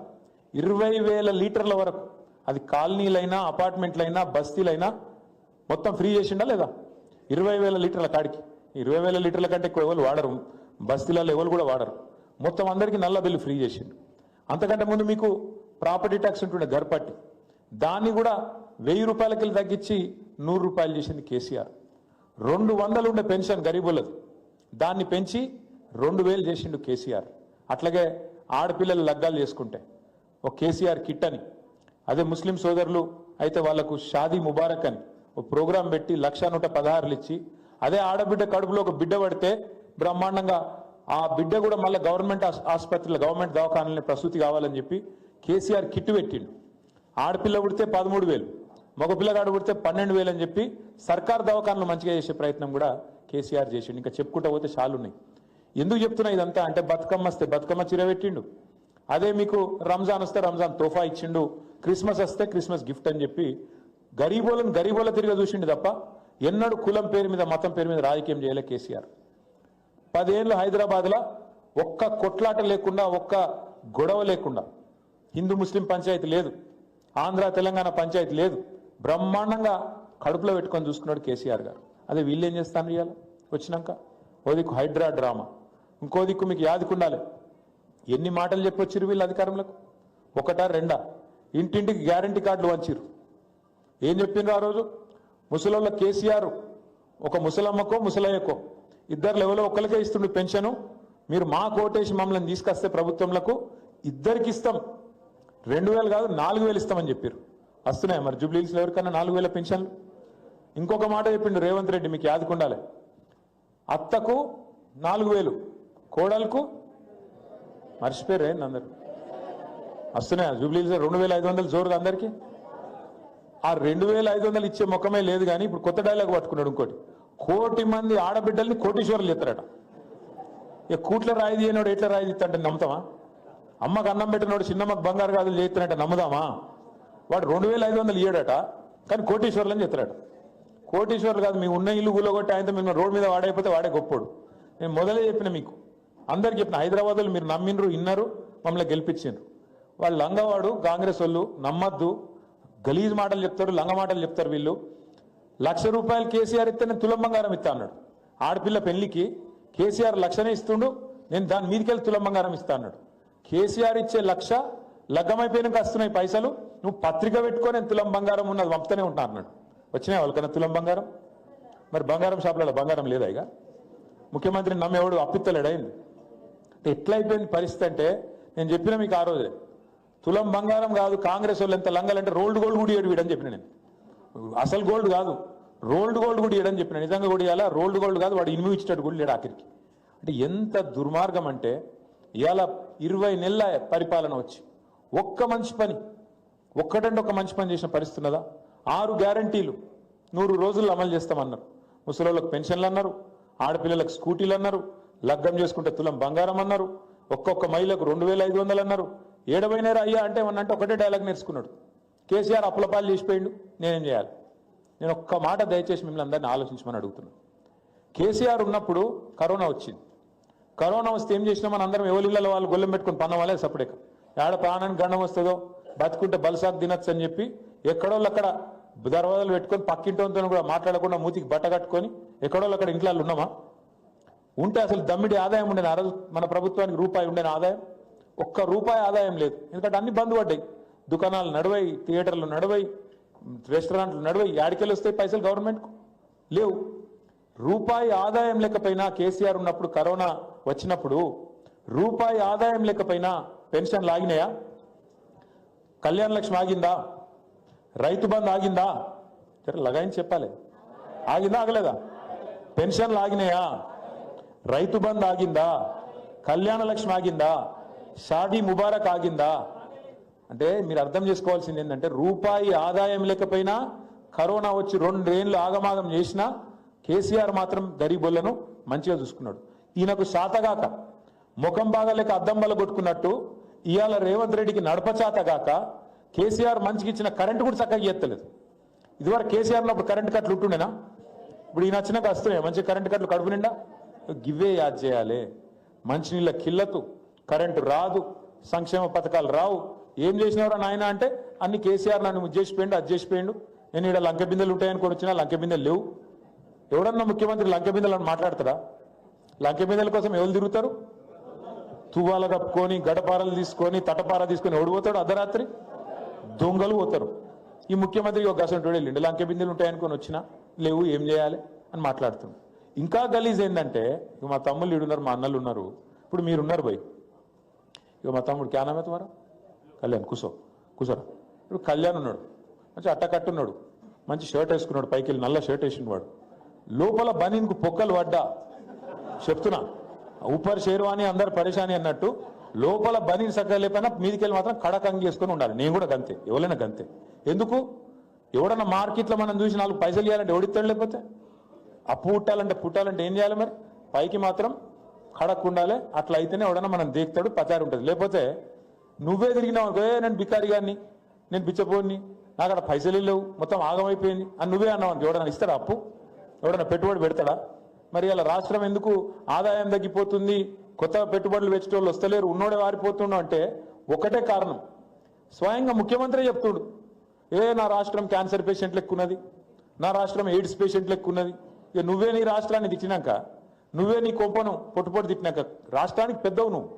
20,000 లీటర్ల వరకు, అది కాలనీలైనా అపార్ట్మెంట్లైనా బస్తీలైనా మొత్తం ఫ్రీ చేసిండా లేదా? 20,000 లీటర్ల కాడికి. 20,000 లీటర్ల కంటే ఎక్కువ ఎవరు వాడరు, బస్తీలలో ఎవరు కూడా వాడరు. మొత్తం అందరికీ నల్ల బిల్లు ఫ్రీ చేసిండు. అంతకంటే ముందు మీకు ప్రాపర్టీ ట్యాక్స్ ఉంటుండే గర్పట్టి, దాన్ని కూడా 1000 రూపాయలకి తగ్గించి 100 రూపాయలు చేసింది కేసీఆర్. 200 ఉండే పెన్షన్ గరీబులది, దాన్ని పెంచి 2000 చేసిండు కేసీఆర్. అట్లాగే ఆడపిల్లలు లగ్గాలు చేసుకుంటే ఒక కేసీఆర్ కిట్ అని, అదే ముస్లిం సోదరులు అయితే వాళ్లకు షాదీ ముబారక్ అని ఒక ప్రోగ్రాం పెట్టి 1,116 ఇచ్చి, అదే ఆడబిడ్డ కడుపులో ఒక బిడ్డ పడితే బ్రహ్మాండంగా ఆ బిడ్డ కూడా మళ్ళీ గవర్నమెంట్ ఆసుపత్రిలో గవర్నమెంట్ దవాఖానాలని ప్రసూతి కావాలని చెప్పి కేసీఆర్ కిట్ పెట్టిండు. ఆడపిల్ల పుడితే 13,000, మగ పిల్లగాడు పుడితే 12,000 అని చెప్పి సర్కార్ దవాఖానాలు మంచిగా చేసే ప్రయత్నం కూడా కేసీఆర్ చేసిండు. ఇంకా చెప్పుకుంటూ పోతే చాలు ఉన్నాయి. ఎందుకు చెప్తున్నా ఇదంతా అంటే బతుకమ్మ వస్తే బతుకమ్మ చీర పెట్టిండు, అదే మీకు రంజాన్ వస్తే రంజాన్ తోఫా ఇచ్చిండు, క్రిస్మస్ వస్తే క్రిస్మస్ గిఫ్ట్ అని చెప్పి గరీబోళ్ళ తిరిగి చూసిండు తప్ప ఎన్నడూ కులం పేరు మీద మతం పేరు మీద రాజకీయం చేయలే కేసీఆర్. 10 ఏళ్ళు హైదరాబాద్లో ఒక్క కొట్లాట లేకుండా, ఒక్క గొడవ లేకుండా, హిందూ ముస్లిం పంచాయతీ లేదు, ఆంధ్ర తెలంగాణ పంచాయతీ లేదు, బ్రహ్మాండంగా కడుపులో పెట్టుకొని చూసుకున్నాడు కేసీఆర్ గారు. అదే వీళ్ళు ఏం చేస్తాను ఇవాళ వచ్చినాక? ఓ దిక్కు హైడ్రా డ్రామా, ఇంకో దిక్కు మీకు యాదికుండాలి ఎన్ని మాటలు చెప్పొచ్చిరు వీళ్ళు అధికారంలోకి. 1, 2 ఇంటింటికి గ్యారంటీ కార్డులు వంచిరు. ఏం చెప్పిండ్రు ఆ రోజు? ముసలోళ్ళ కేసీఆర్ ఒక ముసలమ్మకో ముసలయ్యకో ఇద్దరు ఎవరో ఒకరికే ఇస్తుండే పెన్షను, మీరు మా కోటేసి మమ్మల్ని తీసుకొస్తే ప్రభుత్వంలకు ఇద్దరికి ఇస్తాం, 2,000 కాదు 4,000 ఇస్తామని చెప్పారు. వస్తున్నాయి మరి జూబ్లీహిల్స్లో ఎవరికన్నా 4,000 పెన్షన్లు? ఇంకొక మాట చెప్పిండు రేవంత్ రెడ్డి, మీకు యాదుకుండాలి, అత్తకు 4,000, కోడలకు మర్చిపోయారు ఏంది అందరు? వస్తున్నాయి జూబ్లీహిల్స్ 2,500 జోరుగా అందరికీ. ఆ 2,500 ఇచ్చే ముఖమే లేదు కానీ ఇప్పుడు కొత్త డైలాగ్ పట్టుకున్నాడు ఇంకోటి, 1,000,000 మంది ఆడబిడ్డల్ని కోటీశ్వరులు చేస్తారట. ఇక కూట్ల రాయి తీయనోడు ఎట్లా రాయి తీస్తాంటే నమ్ముతామా? అమ్మకు అన్నం పెట్టినోడు చిన్నమ్మకు బంగారు గాజులు చేస్తానంటే నమ్ముదామా? వాడు 2,500 ఇయ్యడట కానీ కోటీశ్వరులు అని చెప్తారట. కోటీశ్వరులు కాదు, మీ ఉన్న ఇల్లు కూలగొట్టి ఆయనతో మేము రోడ్డు మీద వాడైపోతే వాడే గొప్పోడు. నేను మొదలే చెప్పిన మీకు అందరికి చెప్పిన, హైదరాబాద్లో మీరు నమ్మినరు, ఇన్నారు, మమ్మల్ని గెలిపించారు. వాళ్ళు లంగవాడు కాంగ్రెస్ వాళ్ళు, నమ్మద్దు, గలీజ్ మాటలు చెప్తారు, లంగ మాటలు చెప్తారు వీళ్ళు. 1,00,000 రూపాయలు కేసీఆర్ ఇస్తే నేను తులం బంగారం ఇస్తా అన్నాడు. ఆడపిల్ల పెళ్లికి కేసీఆర్ 1,00,000 ఇస్తుండు, నేను దాని మీదకెళ్ళి తులం బంగారం ఇస్తా అన్నాడు. కేసీఆర్ ఇచ్చే 1,00,000 లగ్గమైపోయినాక వస్తున్నాయి పైసలు, నువ్వు పత్రిక పెట్టుకొని నేను తులం బంగారం ఉన్నది పంపుతూనే ఉంటా అన్నాడు. వచ్చినాయి వాళ్ళకన్నా తులం బంగారం? మరి బంగారం షాపులలో బంగారం లేదా? ఇక ముఖ్యమంత్రిని నమ్మేవాడు అప్పిత్తలేడైంది. అంటే ఎట్లయిపోయింది పరిస్థితి అంటే, నేను చెప్పిన మీకు ఆ రోజే, తులం బంగారం కాదు కాంగ్రెస్ వాళ్ళు ఎంత లంగాలంటే రోల్డ్ గోల్డ్ కూడా వీడని చెప్పిన నేను. అసలు గోల్డ్ కాదు, రోల్డ్ గోల్డ్ కూడా ఇవ్వడని చెప్పిన. నిజంగా కూడా ఇవాళ రోల్డ్ గోల్డ్ కాదు, వాడు ఇన్వూ ఇచ్చేటట్టు కూడా లేడు ఆఖరికి. అంటే ఎంత దుర్మార్గం అంటే, ఇవాళ 20 నెలల పరిపాలన వచ్చి ఒక్క మంచి పని ఒక్కటంటే ఒక మంచి పని చేసిన పరిస్థితి ఉన్నదా? 6 గ్యారంటీలు 100 రోజుల్లో అమలు చేస్తామన్నారు. ముసలోళ్ళకు పెన్షన్లు అన్నారు, ఆడపిల్లలకు స్కూటీలు అన్నారు, లగ్గం చేసుకుంటే తులం బంగారం అన్నారు, ఒక్కొక్క మహిళకు 2500 అన్నారు. ఏడవైనారా అయ్యా అంటే ఏమన్నంటే ఒకటే డైలాగ్ నేర్చుకున్నాడు. కేసీఆర్ అప్పులపాలు చేసిపోయిండు, నేనేం చేయాలి? నేను ఒక్క మాట దయచేసి మిమ్మల్ని అందరినీ ఆలోచించమని అడుగుతున్నాను. కేసీఆర్ ఉన్నప్పుడు కరోనా వచ్చింది. కరోనా వస్తే ఏం చేసినా మన అందరం ఎవరిళ్ళలో వాళ్ళు గొల్లెం పెట్టుకుని పన్నవాలే సపడేక ఏడ ప్రాణానికి గండం వస్తుందో బతుకుంటే బలసాకు తినచ్చు అని చెప్పి ఎక్కడోళ్ళు అక్కడ దర్వాజాలు పెట్టుకొని పక్కింటితో కూడా మాట్లాడకుండా మూతికి బట్ట కట్టుకొని ఎక్కడోళ్ళు అక్కడ ఇంట్లో ఉన్నామా? ఉంటే అసలు దమ్మిడి ఆదాయం ఉండేది ఆ రోజు మన ప్రభుత్వానికి రూపాయి ఉండేది ఆదాయం? ఒక్క రూపాయి ఆదాయం లేదు. ఎందుకంటే అన్ని బంద్ పడ్డాయి. దుకాణాలు నడవై, థియేటర్లు నడవై, రెస్టారెంట్లు నడవై, యాడికెళ్ళి వస్తాయి పైసలు గవర్నమెంట్కు? లేవు. రూపాయి ఆదాయం లేకపోయినా కేసీఆర్ ఉన్నప్పుడు కరోనా వచ్చినప్పుడు రూపాయి ఆదాయం లేకపోయినా పెన్షన్లు ఆగినాయా? కళ్యాణ లక్ష్మి ఆగిందా? రైతు బంధు ఆగిందా? లగాయని చెప్పాలి. ఆగిందా ఆగలేదా? పెన్షన్లు ఆగినాయా? రైతు బంధు ఆగిందా? కళ్యాణ లక్ష్మి ఆగిందా? షాదీ ముబారక్ ఆగిందా? అంటే మీరు అర్థం చేసుకోవాల్సింది ఏంటంటే రూపాయి ఆదాయం లేకపోయినా కరోనా వచ్చి 2 ఏళ్ళు ఆగమాగం చేసినా కేసీఆర్ మాత్రం గరీబులను మంచిగా చూసుకున్నాడు. ఈయనకు శాతగాక ముఖం బాగాలేక అద్దం బల కొట్టుకున్నట్టు ఇవాళ రేవంత్ రెడ్డికి నడపచాతగాక కేసీఆర్ మంచిగా ఇచ్చిన కరెంటు కూడా చక్కగా ఎత్తలేదు. ఇదివరకు కేసీఆర్ ఉన్నప్పుడు కరెంటు కట్లు ఉంటుండేనా? ఇప్పుడు ఈయన వచ్చినాక వస్తున్నాయి మంచి కరెంటు కట్లు కడుపు నిండా. గివ్వే యాద్ చేయాలి. మంచినీళ్ళ కిల్లతు, కరెంటు రాదు, సంక్షేమ పథకాలు రావు. ఏం చేసినవరా నాయన అంటే అన్ని కేసీఆర్ నన్ను చేసిపోయిండు, అది చేసిపోయిండు. నేను ఇక్కడ లంకె బిందెలు ఉంటాయని కొని వచ్చినా లంకె బిందెలు లేవు. ఎవడన్నా ముఖ్యమంత్రి లంకె బిందెలు అని మాట్లాడతారా? లంకె బిందెల కోసం ఎవరు తిరుగుతారు? తువ్వాల కప్పుకొని గడపారలు తీసుకొని తటపార తీసుకొని ఎవడు పోతాడు? అర్ధరాత్రి దొంగలు పోతారు. ఈ ముఖ్యమంత్రి ఒక గసంటోడు వెళ్ళిండు, లంకె బిందెలు ఉంటాయనుకొని వచ్చినా లేవు, ఏం చేయాలి అని మాట్లాడుతున్నాడు. ఇంకా గలీజ్ ఏంటంటే ఇక మా తమ్ముళ్ళు ఈడున్నారు, మా అన్నలు ఉన్నారు, ఇప్పుడు మీరున్నారు భయ్. ఇక మా తమ్ముడు క్యా నామే తుమారా? కళ్యాణ్. కూసోరా. ఇప్పుడు కళ్యాణ్ ఉన్నాడు, మంచి అట్టకట్టున్నాడు, మంచి షర్ట్ వేసుకున్నాడు, పైకి వెళ్ళి నల్ల షర్ట్ వేసిన వాడు. లోపల బనీన్కు పొక్కలు పడ్డా చెప్తున్నా, ఊపర్ షేర్వాణి అందరు పరేషాని అన్నట్టు లోపల బనీన్ సక్కగా లేకపోయినా మీదికెళ్ళి మాత్రం కడకంగి చేసుకొని ఉండాలి. నేను కూడా గంతే, ఎవరైనా గంతే. ఎందుకు? ఎవడన్నా మార్కెట్లో మనం చూసి 4 పైసలు ఇవ్వాలంటే ఎవడిస్తాడు? లేకపోతే అప్పు పుట్టాలంటే ఏం చేయాలి మరి? పైకి మాత్రం ఖడక్ ఉండాలి. అట్లా అయితేనే ఎవడన్నా మనం దేక్తాడు, పచారు ఉంటుంది. లేకపోతే నువ్వే తిరిగినావు అనుకో, నేను బికారి గారిని, నేను బిచ్చపోని, నాకు అక్కడ పైసలు లేవు, మొత్తం ఆగమైపోయింది అని నువ్వే అన్నావు అనుకో, ఎవడన్నా ఇస్తాడా అప్పు? ఎవడన్నా పెట్టుబడి పెడతాడా? మరి అలా రాష్ట్రం ఎందుకు ఆదాయం తగ్గిపోతుంది, కొత్త పెట్టుబడులు పెట్టేటోళ్ళు వస్తలేరు, ఉన్నోడే వారిపోతున్నావు అంటే ఒకటే కారణం. స్వయంగా ముఖ్యమంత్రి చెప్తుడు, నా రాష్ట్రం క్యాన్సర్ పేషెంట్లు ఎక్కున్నది, నా రాష్ట్రం ఎయిడ్స్ పేషెంట్లు ఎక్కున్నది. ఇక నువ్వే నీ రాష్ట్రాన్ని తిట్టినాక, నువ్వే నీ కొంపను పొట్టుపొట్టు తిట్టినాక రాష్ట్రానికి పెద్దవు నువ్వు.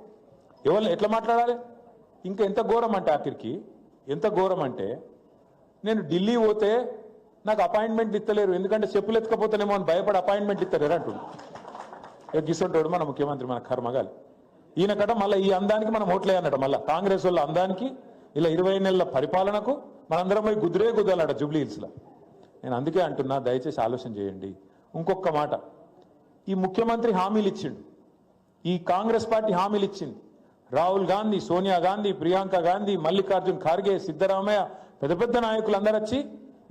ఎవరు ఎట్లా మాట్లాడాలి? ఇంకా ఎంత ఘోరం అంటే ఆఖరికి ఎంత ఘోరం అంటే నేను ఢిల్లీ పోతే నాకు అపాయింట్మెంట్ ఇస్తలేరు, ఎందుకంటే చెప్పులు ఎత్తుకపోతేనేమో అని భయపడి అపాయింట్మెంట్ ఇస్తలేరు అంటుండు. గిసంటాడు మన ముఖ్యమంత్రి, మన కర్మగాలి. ఈయనకట మళ్ళీ ఈ అందానికి మనం ఓట్లే అన్నట, మళ్ళీ కాంగ్రెస్ వాళ్ళ అందానికి ఇలా 20 నెలల పరిపాలనకు మనందరం పోయి గుద్దాలట జూబ్లీ హిల్స్లో. నేను అందుకే అంటున్నా, దయచేసి ఆలోచన చేయండి. ఇంకొక మాట, ఈ ముఖ్యమంత్రి హామీలు ఇచ్చిండు, ఈ కాంగ్రెస్ పార్టీ హామీలు ఇచ్చింది. రాహుల్ గాంధీ, సోనియా గాంధీ, ప్రియాంక గాంధీ, మల్లికార్జున్ ఖార్గే, సిద్ధరామయ్య, పెద్ద పెద్ద నాయకులు అందరూ వచ్చి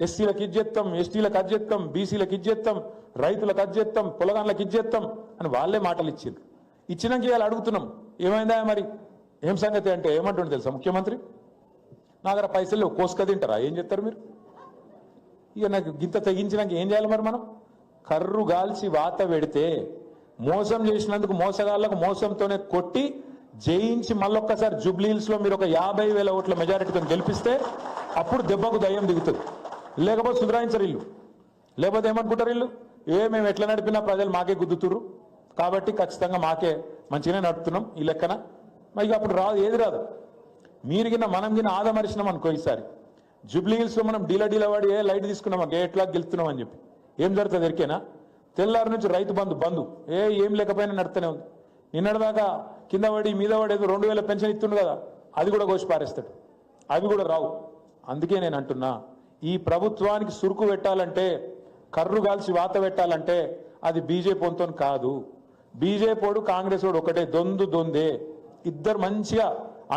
ఎస్సీలకు ఇచ్చేస్తాం, ఎస్టీలకు అజ్జేస్తాం, బీసీలకు ఇచ్చేస్తాం, రైతులకు అజ్జేస్తాం, పొలగాన్లకు ఇచ్చేస్తాం అని వాళ్ళే మాటలు ఇచ్చిండ్రు. ఇచ్చినాక ఇవాళ అడుగుతున్నాం, ఏమైందా మరి ఏం సంగతి అంటే ఏమంటుండే తెలుసా ముఖ్యమంత్రి? నా దగ్గర పైసలు కోసుక తింటారా? ఏం చెప్తారు మీరు? ఇక నాకు గింత తెగించినాక ఏం చేయాలి మరి మనం? కర్రు గాల్చి వాత పెడితే మోసం చేసినందుకు మోసగాళ్లకు మోసంతోనే కొట్టి జయించి మళ్ళొక్కసారి జూబ్లీ హిల్స్ లో మీరు ఒక 50,000 ఓట్ల మెజారిటీతో గెలిపిస్తే అప్పుడు దెబ్బకు దయ్యం దిగుతుంది. లేకపోతే సుధరాయించరు ఇల్లు. లేకపోతే ఏమనుకుంటారు ఇల్లు? మేము ఎట్లా నడిపినా ప్రజలు మాకే గుద్దుతుర్రు కాబట్టి ఖచ్చితంగా మాకే మంచిగానే నడుపుతున్నాం ఈ లెక్కన. మరి అప్పుడు రాదు, ఏది రాదు. మీరు గిన్న మనం గిన్న ఆదమరిచినాం అనుకో, ఈసారి జూబ్లీ హిల్స్ లో మనం డీల వాడి లైట్ తీసుకున్నాం ఎట్లా గెలుస్తున్నాం అని చెప్పి ఏం జరుగుతుంది ఎరికేనా? తెల్లారి నుంచి రైతు బంధు ఏం లేకపోయినా నడుస్తూనే ఉంది. నిన్నటిదాకా కింద పడి మీద పడి 2,000 పెన్షన్ ఇస్తుండు కదా, అది కూడా కోసి పారేస్తాడు. అవి కూడా రావు. అందుకే నేను అంటున్నా, ఈ ప్రభుత్వానికి సురుకు పెట్టాలంటే, కర్రు కాల్చి వాత పెట్టాలంటే అది బీజేపీ వంతో కాదు. బీజేపీ వాడు కాంగ్రెస్ వాడు ఒకటే, దొందే. ఇద్దరు మంచిగా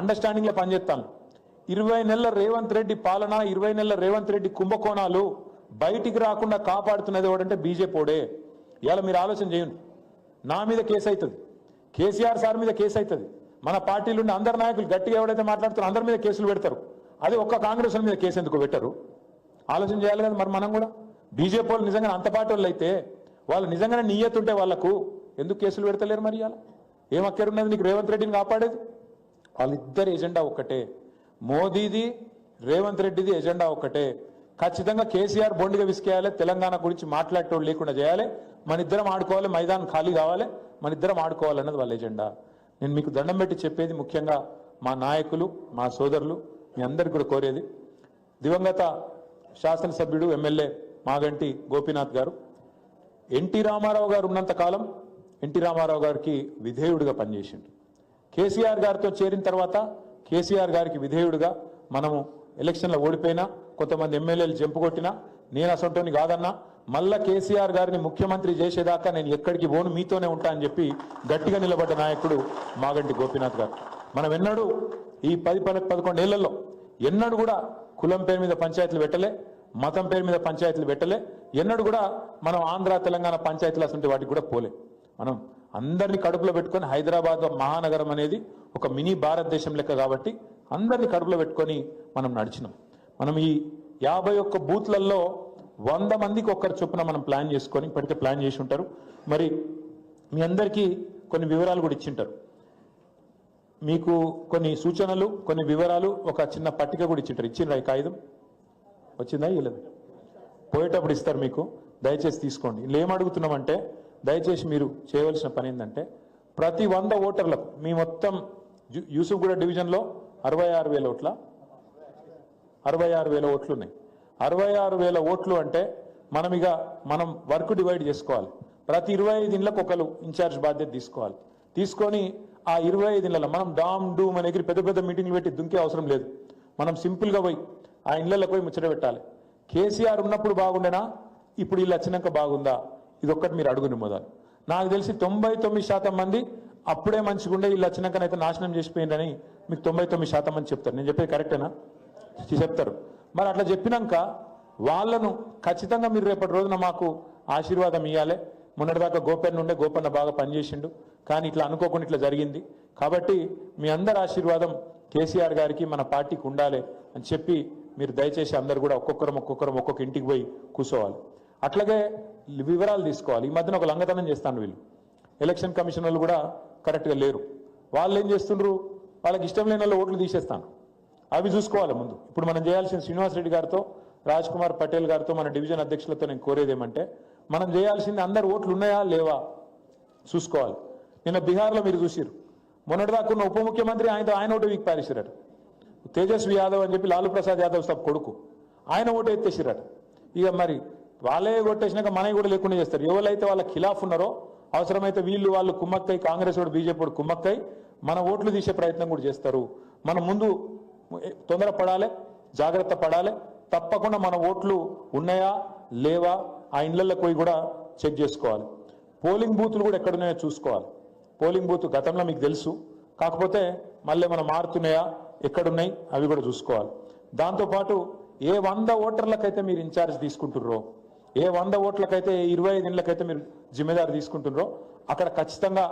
అండర్స్టాండింగ్ లో పనిచేస్తాను. 20 నెలల రేవంత్ రెడ్డి పాలన, 20 నెలల రేవంత్ రెడ్డి కుంభకోణాలు బయటికి రాకుండా కాపాడుతున్నది ఎవడంటే బీజేపీ ఓడే. ఇవాళ మీరు ఆలోచన చేయండి. నా మీద కేసు అవుతుంది, కేసీఆర్ సార్ మీద కేసు అవుతుంది, మన పార్టీలో ఉండే అందరు నాయకులు గట్టిగా ఎవడైతే మాట్లాడుతారో అందరి మీద కేసులు పెడతారు. అది ఒక్క కాంగ్రెస్ మీద కేసు ఎందుకు పెట్టరు? ఆలోచన చేయాలి కదా మరి మనం కూడా. బీజేపీ వాళ్ళు నిజంగా అంత పార్టీ వాళ్ళు అయితే, వాళ్ళు నిజంగానే నియ్యత ఉంటే వాళ్ళకు ఎందుకు కేసులు పెడతలేరు? మరి ఇవాళ ఏం అక్కరున్నది నీకు రేవంత్ రెడ్డిని కాపాడేది? వాళ్ళిద్దరి ఎజెండా ఒక్కటే, మోదీది రేవంత్ రెడ్డిది ఎజెండా ఒక్కటే. ఖచ్చితంగా కేసీఆర్ బొండిగా విసికేయాలి, తెలంగాణ గురించి మాట్లాడేటోళ్ళు లేకుండా చేయాలి, మన ఇద్దరం ఆడుకోవాలి, మైదానం ఖాళీ కావాలి, మన ఇద్దరం ఆడుకోవాలన్నది వాళ్ళ ఎజెండా. నేను మీకు దండం పెట్టి చెప్పేది ముఖ్యంగా మా నాయకులు, మా సోదరులు, మీ అందరికి కూడా కోరేది, దివంగత శాసనసభ్యుడు ఎమ్మెల్యే మాగంటి గోపీనాథ్ గారు ఎన్టీ రామారావు గారు ఉన్నంత కాలం ఎన్టీ రామారావు గారికి విధేయుడిగా పనిచేసిండు. కేసీఆర్ గారితో చేరిన తర్వాత కేసీఆర్ గారికి విధేయుడిగా మనము ఎలక్షన్లో ఓడిపోయినా, కొంతమంది ఎమ్మెల్యేలు జంపుకొట్టినా, నేను అసంటోని కాదన్నా, మళ్ళా కేసీఆర్ గారిని ముఖ్యమంత్రి చేసేదాకా నేను ఎక్కడికి పోను, మీతోనే ఉంటా అని చెప్పి గట్టిగా నిలబడ్డ నాయకుడు మాగంటి గోపీనాథ్ గారు. మనం ఎన్నడూ ఈ 10-11 ఏళ్లలో ఎన్నడూ కూడా కులం పేరు మీద పంచాయతీలు పెట్టలే, మతం పేరు మీద పంచాయతీలు పెట్టలే, ఎన్నడూ కూడా మనం ఆంధ్ర తెలంగాణ పంచాయతీలు అసలు వాటికి కూడా పోలే. మనం అందరినీ కడుపులో పెట్టుకొని, హైదరాబాద్ మహానగరం అనేది ఒక మినీ భారతదేశం లెక్క కాబట్టి అందరినీ కడుపులో పెట్టుకొని మనం నడిచినాం. మనం ఈ 51 బూత్లలో 100 మందికి ఒక్కరు చొప్పున మనం ప్లాన్ చేసుకొని ఇప్పటికే ప్లాన్ చేసి ఉంటారు. మరి మీ అందరికీ కొన్ని వివరాలు కూడా ఇచ్చింటారు, మీకు కొన్ని సూచనలు, కొన్ని వివరాలు, ఒక చిన్న పట్టిక కూడా ఇచ్చింటారు. ఇచ్చిండ్రా ఈ కాగితం? వచ్చిందా? ఇవ్వలేదు. పోయేటప్పుడు ఇస్తారు మీకు, దయచేసి తీసుకోండి. ఇలా ఏం అడుగుతున్నామంటే, దయచేసి మీరు చేయవలసిన పని ఏంటంటే, ప్రతి 100 ఓటర్లకు మీ మొత్తం యూసుఫ్గూడ డివిజన్లో 66,000 ఓట్ల 66,000 ఓట్లు ఉన్నాయి. 66,000 ఓట్లు అంటే మనం వర్క్ డివైడ్ చేసుకోవాలి. ప్రతి 25 ఇళ్లకు ఒకరు ఇన్ఛార్జ్ బాధ్యత తీసుకోవాలి. తీసుకొని ఆ 25 ఇళ్లలో మనం డామ్ డూమ్ అని ఎగిరి పెద్ద పెద్ద మీటింగ్లు పెట్టి దుంకే అవసరం లేదు. మనం సింపుల్గా పోయి ఆ ఇళ్లకు పోయి ముచ్చట పెట్టాలి. కేసీఆర్ ఉన్నప్పుడు బాగుండేనా, ఇప్పుడు వీళ్ళు వచ్చినాక బాగుందా? ఇది ఒక్కటి మీరు అడుగుని మొదలు. నాకు తెలిసి 99% మంది అప్పుడే మంచిగుండే, వీళ్ళు వచ్చినాకనైతే నాశనం చేసిపోయిందని మీకు 99% మంది చెప్తారు. నేను చెప్పేది కరెక్టేనా? చెప్తారు. మరి అట్లా చెప్పినాక వాళ్ళను ఖచ్చితంగా మీరు రేపటి రోజున మాకు ఆశీర్వాదం ఇవ్వాలి. మొన్నటిదాకా గోపన్న ఉండే, గోపన్న బాగా పనిచేసిండు, కానీ ఇట్లా అనుకోకుండా ఇట్లా జరిగింది. కాబట్టి మీ అందరి ఆశీర్వాదం కేసీఆర్ గారికి, మన పార్టీకి ఉండాలి అని చెప్పి మీరు దయచేసి అందరు కూడా ఒక్కొక్క ఇంటికి పోయి కూర్చోవాలి. అట్లాగే వివరాలు తీసుకోవాలి. ఈ మధ్యన ఒక లంగతనం చేస్తాను వీళ్ళు, ఎలక్షన్ కమిషన్ వాళ్ళు కూడా కరెక్ట్గా లేరు. వాళ్ళు ఏం చేస్తుండ్రు, వాళ్ళకి ఇష్టం లేని వాళ్ళు ఓట్లు తీసేస్తాను, అవి చూసుకోవాలి ముందు. ఇప్పుడు మనం చేయాల్సిన శ్రీనివాస్ రెడ్డి గారితో, రాజ్ కుమార్ పటేల్ గారితో, మన డివిజన్ అధ్యక్షులతో నేను కోరేది ఏమంటే, మనం చేయాల్సింది అందరు ఓట్లు ఉన్నాయా లేవా చూసుకోవాలి. నిన్న బీహార్లో మీరు చూసిరు, మొన్నటిదాకా ఉన్న ఉప ముఖ్యమంత్రి ఆయన ఓటు వీక్ పారేసిరట. తేజస్వి యాదవ్ అని చెప్పి లాలూ ప్రసాద్ యాదవ్ సాబ్ కొడుకు, ఆయన ఓటు ఎత్తేసిరట. ఇక మరి వాళ్ళే కొట్టేసినాక మనవి కూడా లేకుండా చేస్తారు. ఎవరైతే వాళ్ళ ఖిలాఫ్ ఉన్నారో, అవసరమైతే వాళ్ళు కుమ్మక్కై, కాంగ్రెస్ వాడు బీజేపీ వాడు కుమ్మక్కై మన ఓట్లు తీసే ప్రయత్నం కూడా చేస్తారు. మనం ముందు తొందర పడాలి, జాగ్రత్త పడాలి. తప్పకుండా మన ఓట్లు ఉన్నాయా లేవా ఆ ఇళ్లకు పోయి కూడా చెక్ చేసుకోవాలి. పోలింగ్ బూత్లు కూడా ఎక్కడున్నాయో చూసుకోవాలి. పోలింగ్ బూత్ గతంలో మీకు తెలుసు, కాకపోతే మళ్ళీ మనం మారుతున్నాయా, ఎక్కడున్నాయి అవి కూడా చూసుకోవాలి. దాంతోపాటు ఏ 100 ఓటర్లకైతే మీరు ఇన్ఛార్జ్ తీసుకుంటుర్రో, ఏ 100 ఓట్లకైతే 25 ఇళ్ళకైతే మీరు జిమ్మేదారు తీసుకుంటున్నారో, అక్కడ ఖచ్చితంగా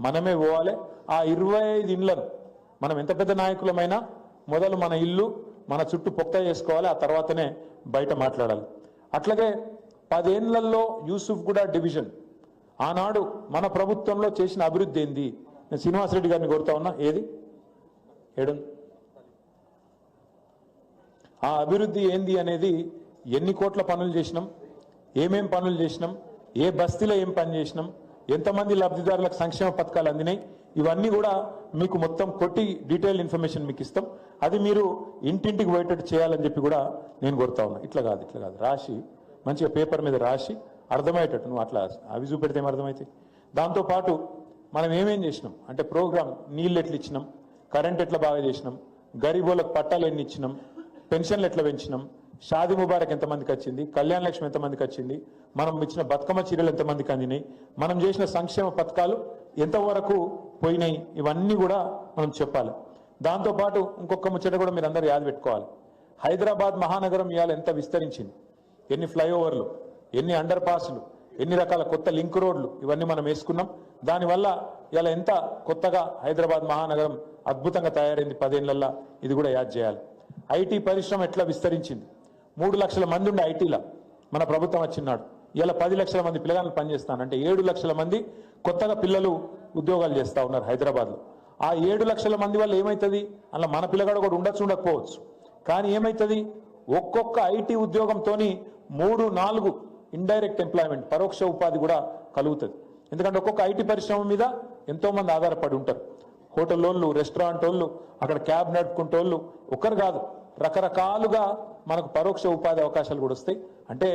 మనమే పోవాలి. ఆ 25 ఇళ్లను మనం ఎంత పెద్ద నాయకులమైనా మొదలు మన ఇల్లు, మన చుట్టూ పొక్త చేసుకోవాలి, ఆ తర్వాతనే బయట మాట్లాడాలి. అట్లాగే 10 ఏళ్లలో యూసుఫ్గూడ డివిజన్ ఆనాడు మన ప్రభుత్వంలో చేసిన అభివృద్ధి ఏంది? నేను శ్రీనివాసరెడ్డి గారిని కోరుతా ఉన్నా, ఏడు ఆ అభివృద్ధి ఏంది అనేది, ఎన్ని కోట్ల పనులు చేసినాం, ఏమేం పనులు చేసినాం, ఏ బస్తీలో ఏం పని చేసినాం, ఎంతమంది లబ్ధిదారులకు సంక్షేమ పథకాలు అందినాయి, ఇవన్నీ కూడా మీకు మొత్తం కొట్టి డీటెయిల్ ఇన్ఫర్మేషన్ మీకు ఇస్తాం. అది మీరు ఇంటింటికి పోయేటట్టు చేయాలని చెప్పి కూడా నేను కోరుతా ఉన్నా. ఇట్లా కాదు రాసి మంచిగా పేపర్ మీద రాసి అర్థమయ్యేటట్టు, నువ్వు అట్లా అవి చూపెడితే ఏం అర్థమవుతాయి. దాంతోపాటు మనం ఏమేం చేసినాం అంటే, ప్రోగ్రామ్ నీళ్ళు ఎట్లా ఇచ్చినాం, కరెంట్ ఎట్లా బాగా చేసినాం, గరీబోళ్ళకు పట్టాలు ఎన్ని ఇచ్చినాం, పెన్షన్లు ఎట్లా పెంచినాం, షాదీ ముబారక్ ఎంతమందికి వచ్చింది, కళ్యాణ లక్ష్మి ఎంతమందికి వచ్చింది, మనం ఇచ్చిన బతుకమ్మ చీరలు ఎంతమందికి అందినాయి, మనం చేసిన సంక్షేమ పథకాలు ఎంతవరకు పోయినాయి, ఇవన్నీ కూడా మనం చెప్పాలి. దాంతోపాటు ఇంకొక ముచ్చట కూడా మీరు అందరూ యాద పెట్టుకోవాలి. హైదరాబాద్ మహానగరం ఇవాళ ఎంత విస్తరించింది, ఎన్ని ఫ్లైఓవర్లు, ఎన్ని అండర్ పాస్లు, ఎన్ని రకాల కొత్త లింక్ రోడ్లు ఇవన్నీ మనం వేసుకున్నాం. దానివల్ల ఇలా ఎంత కొత్తగా హైదరాబాద్ మహానగరం అద్భుతంగా తయారైంది 10 ఏళ్లలో, ఇది కూడా యాద్ చేయాలి. ఐటీ పరిశ్రమ ఎట్లా విస్తరించింది. 3 లక్షల మంది ఉండే ఐటీలో మన ప్రభుత్వం వచ్చినాడు, ఇలా 10 లక్షల మంది పిల్లగాళ్ళు పనిచేస్తాను అంటే 7 లక్షల మంది కొత్తగా పిల్లలు ఉద్యోగాలు చేస్తూ ఉన్నారు హైదరాబాద్లో. ఆ 7 లక్షల మంది వల్ల ఏమవుతుంది, అలా మన పిల్లగాడు కూడా ఉండకపోవచ్చు, కానీ ఏమవుతుంది, ఒక్కొక్క ఐటీ ఉద్యోగంతో 3-4 ఇండైరెక్ట్ ఎంప్లాయ్మెంట్, పరోక్ష ఉపాధి కూడా కలుగుతుంది. ఎందుకంటే ఒక్కొక్క ఐటీ పరిశ్రమ మీద ఎంతో మంది ఆధారపడి ఉంటారు. హోటల్ వాళ్ళు, రెస్టారెంట్ వాళ్ళు, అక్కడ క్యాబ్ నడుపుకుంటే వాళ్ళు ఒకరు కాదు, రకరకాలుగా మనకు పరోక్ష ఉపాధి అవకాశాలు కూడా వస్తాయి. అంటే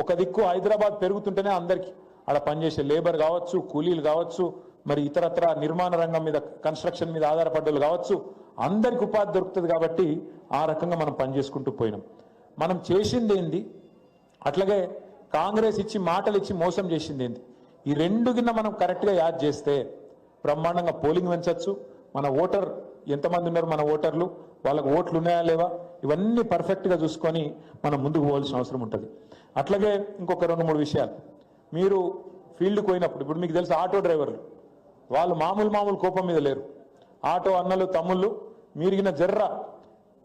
ఒక దిక్కు హైదరాబాద్ పెరుగుతుంటేనే అందరికీ అక్కడ పనిచేసే లేబర్ కావచ్చు, కూలీలు కావచ్చు, మరి ఇతరత్ర నిర్మాణ రంగం మీద, కన్స్ట్రక్షన్ మీద ఆధారపడ్డలు కావచ్చు, అందరికి ఉపాధి దొరుకుతుంది. కాబట్టి ఆ రకంగా మనం పనిచేసుకుంటూ పోయినాం. మనం చేసింది ఏంది, అట్లాగే కాంగ్రెస్ ఇచ్చి మాటలు ఇచ్చి మోసం చేసింది ఏంది, ఈ రెండు కింద మనం కరెక్ట్గా యాద్ చేస్తే బ్రహ్మాండంగా పోలింగ్ పెంచవచ్చు. మన ఓటర్ ఎంతమంది ఉన్నారు, మన ఓటర్లు, వాళ్ళకు ఓట్లు ఉన్నాయా లేవా, ఇవన్నీ పర్ఫెక్ట్గా చూసుకొని మనం ముందుకు పోవాల్సిన అవసరం ఉంటుంది. అట్లాగే ఇంకొక 2-3 విషయాలు, మీరు ఫీల్డ్కి పోయినప్పుడు, ఇప్పుడు మీకు తెలుసు ఆటో డ్రైవర్లు వాళ్ళు మామూలు కోపం మీద లేరు. ఆటో అన్నలు తమ్ముళ్ళు మీరిగిన జర్ర